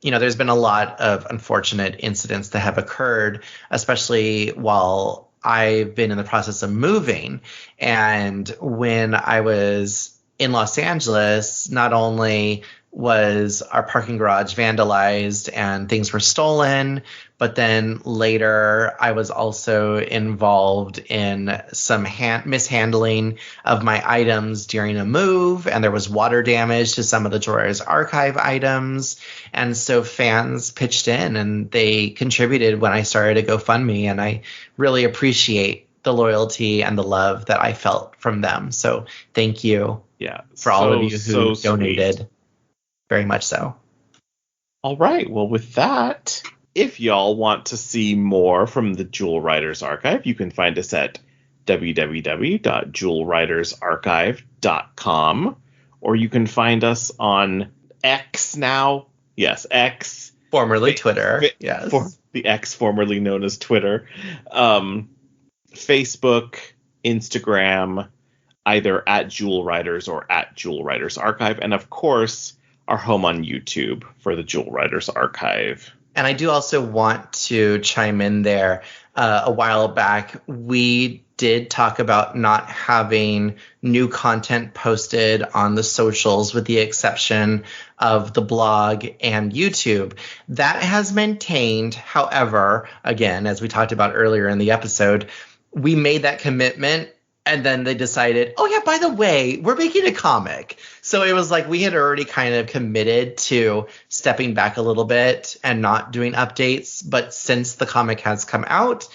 there's been a lot of unfortunate incidents that have occurred, especially while I've been in the process of moving. And when I was in Los Angeles, not only was our parking garage vandalized and things were stolen, but then later I was also involved in some mishandling of my items during a move, and there was water damage to some of the Jewel Writers Archive items. And so fans pitched in and they contributed when I started a GoFundMe, and I really appreciate the loyalty and the love that I felt from them. So thank you for all of you who donated. Sweet. Very much so. All right. Well, with that, if y'all want to see more from the Jewel Writers Archive, you can find us at www.jewelwritersarchive.com, or you can find us on X now. Yes, X. Formerly Twitter. Yes. The X, formerly known as Twitter. Facebook, Instagram, either at Jewel Writers or at Jewel Writers Archive. And of course, our home on YouTube for the Jewel Writers Archive. And I do also want to chime in there. A while back, we did talk about not having new content posted on the socials, with the exception of the blog and YouTube. That has maintained. However, again, as we talked about earlier in the episode, we made that commitment. And then they decided, oh, yeah, by the way, we're making a comic. So it was like we had already kind of committed to stepping back a little bit and not doing updates. But since the comic has come out,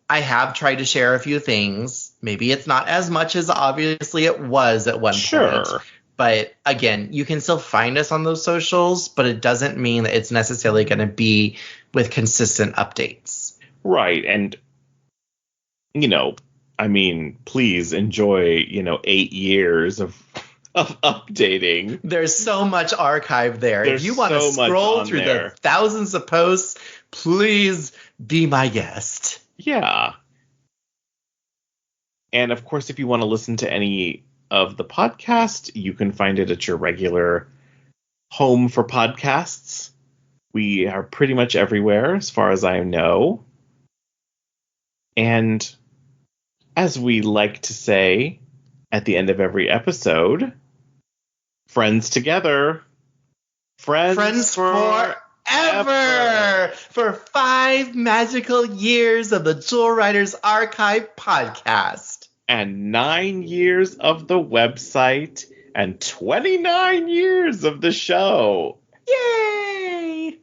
I have tried to share a few things. Maybe it's not as much as obviously it was at one point. But again, you can still find us on those socials, but it doesn't mean that it's necessarily going to be with consistent updates. Right. And, please enjoy, 8 years of updating. There's so much archive there. If you want to scroll through the thousands of posts, please be my guest. Yeah. And of course, if you want to listen to any of the podcast, you can find it at your regular home for podcasts. We are pretty much everywhere, as far as I know. And as we like to say at the end of every episode, friends together, friends forever. For 5 magical years of the Jewel Writers Archive podcast. And 9 years of the website. And 29 years of the show. Yay!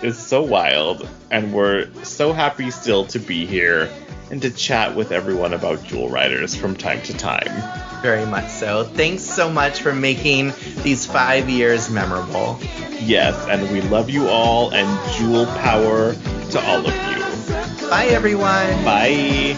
It's so wild, and we're so happy still to be here and to chat with everyone about Jewel Writers from time to time. Very much so. Thanks so much for making these 5 years memorable. Yes, and we love you all, and Jewel power to all of you. Bye, everyone. Bye.